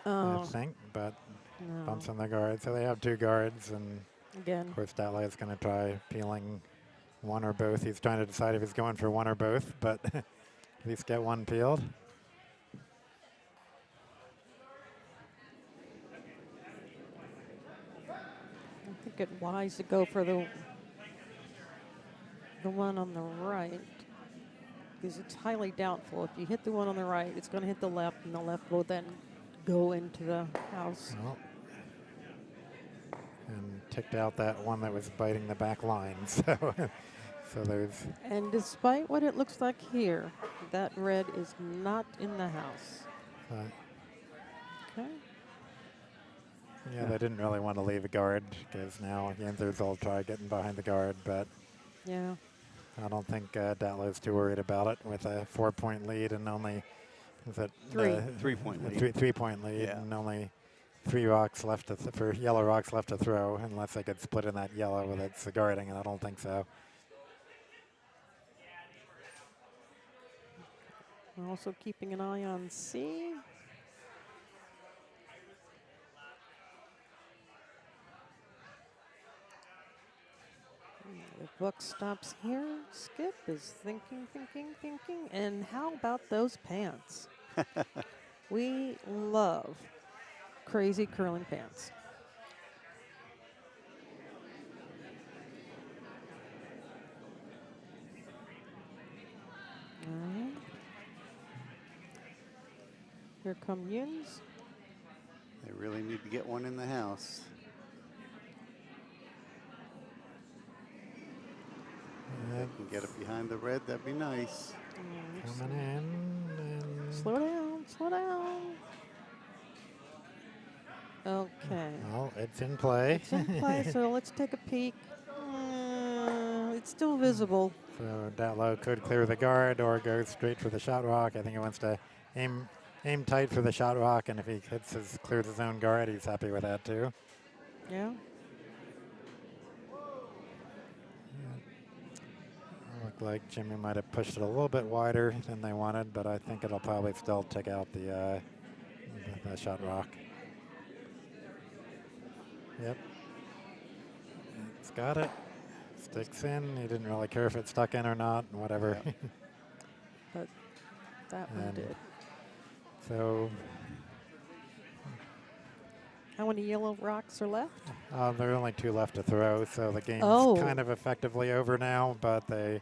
I Oh, think, but no. bumps on the guard. So they have 2 guards, and Again. of course Datlowe is going to try peeling one or both. He's trying to decide if he's going for one or both, but at least get one peeled. I think it's wise to go for the one on the right, because it's highly doubtful. If you hit the one on the right, it's going to hit the left, and the left will then go into the house. Well, and ticked out that one that was biting the back line. So, so there's. And despite what it looks like here, that red is not in the house. Okay. Yeah, they didn't really want to leave a guard because now Yinzers will try getting behind the guard, but Yeah. I don't think Datlowe's too worried about it with a 4-point lead and only, is it 3-point lead. 3-point lead, Yeah. and only 3 rocks left to for yellow rocks left to throw, unless they could split in that yellow with its guarding, and I don't think so. We're also keeping an eye on C. The buck stops here. Skip is thinking. And how about those pants? We love crazy curling pants. All right. Here come Yins. They really need to get one in the house. If they can get it behind the red, that'd be nice. Coming in. And Slow down, slow down. Okay. well, it's in play. It's in play, so let's take a peek. It's still visible. So Datlowe could clear the guard or go straight for the shot rock. I think he wants to aim tight for the shot rock, and if he clears his own guard, he's happy with that too. Yeah. Looked like Jimmy might have pushed it a little bit wider than they wanted, but I think it'll probably still take out the shot rock. Yep. It's got it. Sticks in. He didn't really care if it stuck in or not, whatever. Yeah. But that one And did. So How many yellow rocks are left? there are only 2 left to throw, so the game's Oh. kind of effectively over now, but they...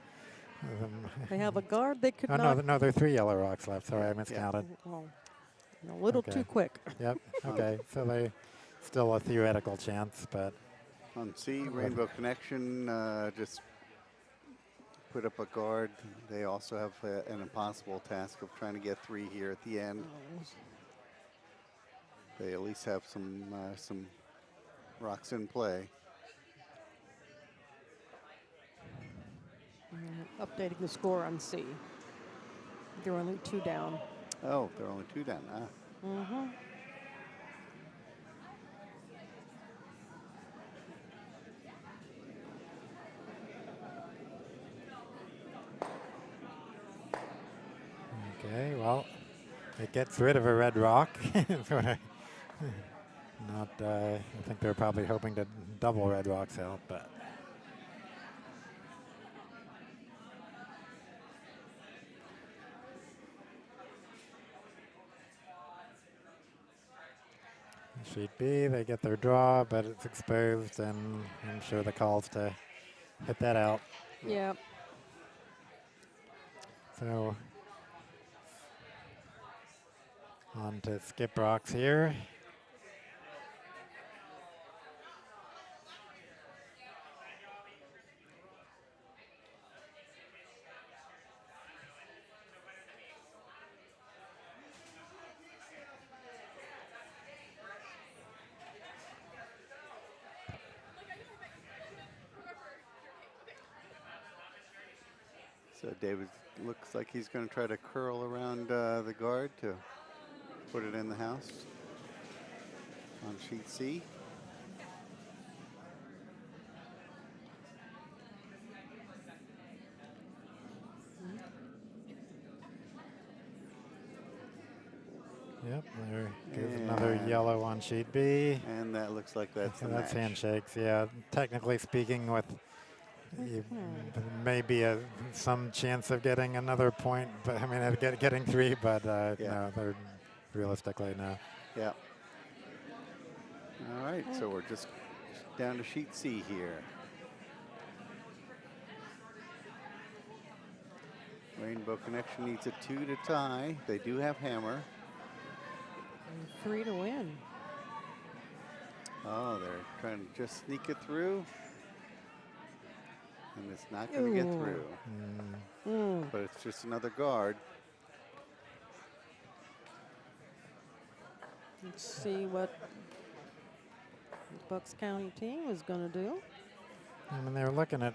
They have a guard they could oh, not. no, there are 3 yellow rocks left. Sorry, I miscounted. Well, a little Okay. too quick. Yep, okay, so they still a theoretical chance, but On C, Rainbow Connection just put up a guard. They also have an impossible task of trying to get 3 here at the end. They at least have some rocks in play. Updating the score on C. They're only 2 down. Oh, they're only 2 down. Mm-hmm. okay, well, it gets rid of a red rock. Not, I think they're probably hoping to double red rocks out, but. Sheet B, they get their draw, but it's exposed, and I'm sure the call's to hit that out. Yeah. So on to skip rocks here. So David looks like he's going to try to curl around the guard to put it in the house on sheet C. Yep, there goes another yellow on sheet B. And that looks like that's the That's match. handshakes, yeah. Technically speaking, with maybe some chance of getting another point, but I mean, getting 3, but no, they're realistically, no. Yeah. All right, so we're just down to sheet C here. Rainbow Connection needs a 2 to tie. They do have hammer. 3 to win. Oh, they're trying to just sneak it through. And it's not going to get through. But it's just another guard. Let's see what the Bucks County team is going to do. I mean, they were looking at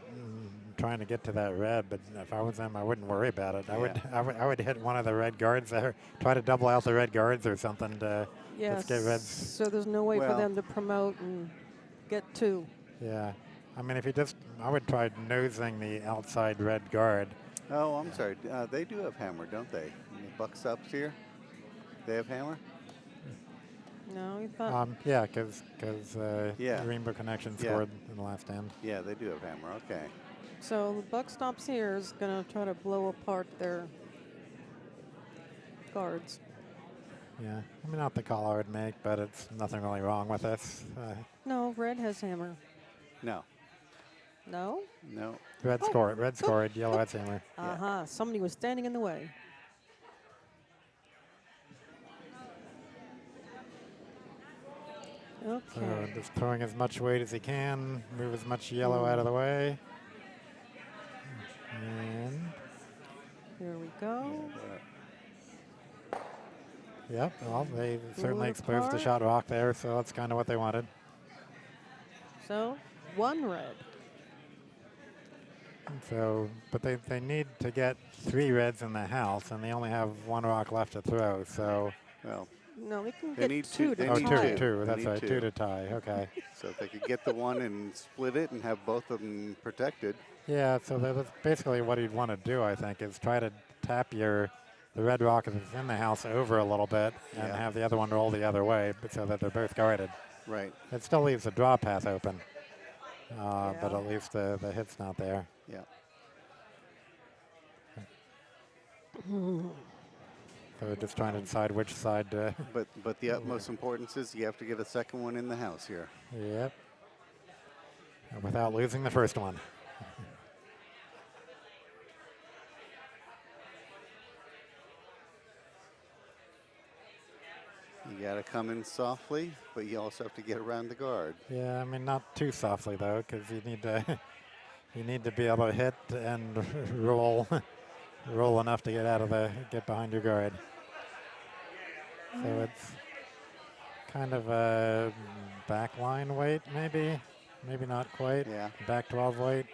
trying to get to that red, but if I was them, I wouldn't worry about it. I would hit one of the red guards there, try to double out the red guards or something to just get reds. So there's no way for them to promote and get 2. Yeah. I mean, if you just, I would try nosing the outside red guard. Oh, I'm sorry. They do have hammer, don't they? The Buck stops here. They have hammer. No, you thought. Yeah, because Rainbow Connection scored in the last end. Yeah, they do have hammer. Okay. So the buck stops here is going to try to blow apart their guards. Yeah, I mean, not the call I would make, but it's nothing really wrong with this. No, red has hammer. No. No? No. Red scored, yellow has hammer. Somebody was standing in the way. Okay. So just throwing as much weight as he can, move as much yellow out of the way. And here we go. Yep, well, they certainly it exposed the apart. shot rock there, so that's kind of what they wanted. So, 1 red. So, but they need to get 3 reds in the house, and they only have 1 rock left to throw, so. Well, no, they can they get need 2 to they Oh, need tie. two, that's need right, 2. 2 to tie, okay. So if they could get the 1 and split it and have both of them protected. Yeah, so that's basically what he'd want to do, I think, is try to tap the red rock that's in the house over a little bit and have the other one roll the other way so that they're both guarded. Right. It still leaves the draw path open, but at least the hit's not there. Yeah. So we're just trying to decide which side to. But the utmost importance is you have to get a second one in the house here. Yep. And without losing the first one. You got to come in softly, but you also have to get around the guard. Yeah, I mean, not too softly though, because you need to you need to be able to hit and roll enough to get behind your guard. So it's kind of a back line weight, maybe not quite. Yeah. Back 12 weight.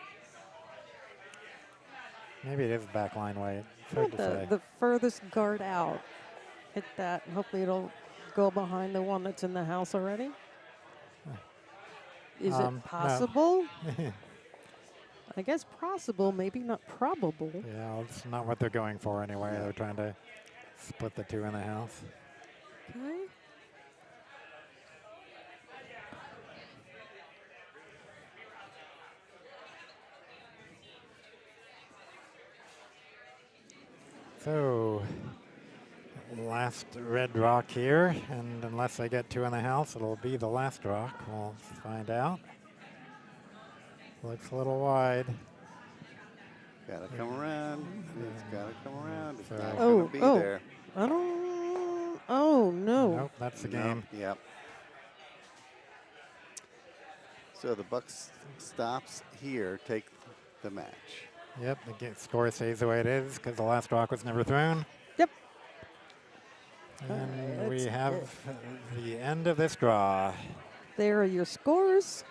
Maybe it is back line weight. It's hard to say. The furthest guard out. Hit that, and hopefully it'll go behind the one that's in the house already. Is it possible? No. I guess possible, maybe not probable. Yeah, it's not what they're going for anyway. Yeah. They're trying to split the 2 in the house. Okay. So, last red rock here, and unless they get 2 in the house, it'll be the last rock. We'll find out. Looks a little wide. Got to come around. It's got to come around. It's So- not going to be there. I don't. Oh no. Nope, that's the No, game. Yep. So the Bucks stops here, take the match. Yep, the score stays the way it is because the last rock was never thrown. Yep. And we That's have it. the end of this draw. There are your scores.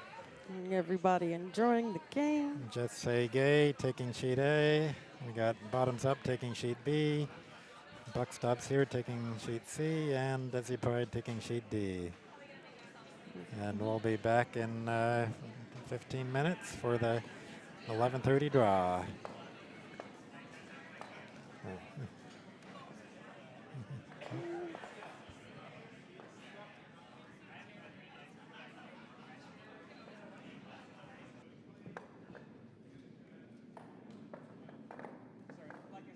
Everybody enjoying the game. Just say gay, taking sheet A. We got Bottoms Up taking sheet B, Buck Stops here taking sheet C, and Desi Pride taking sheet D. And we'll be back in 15 minutes for the 11:30 draw.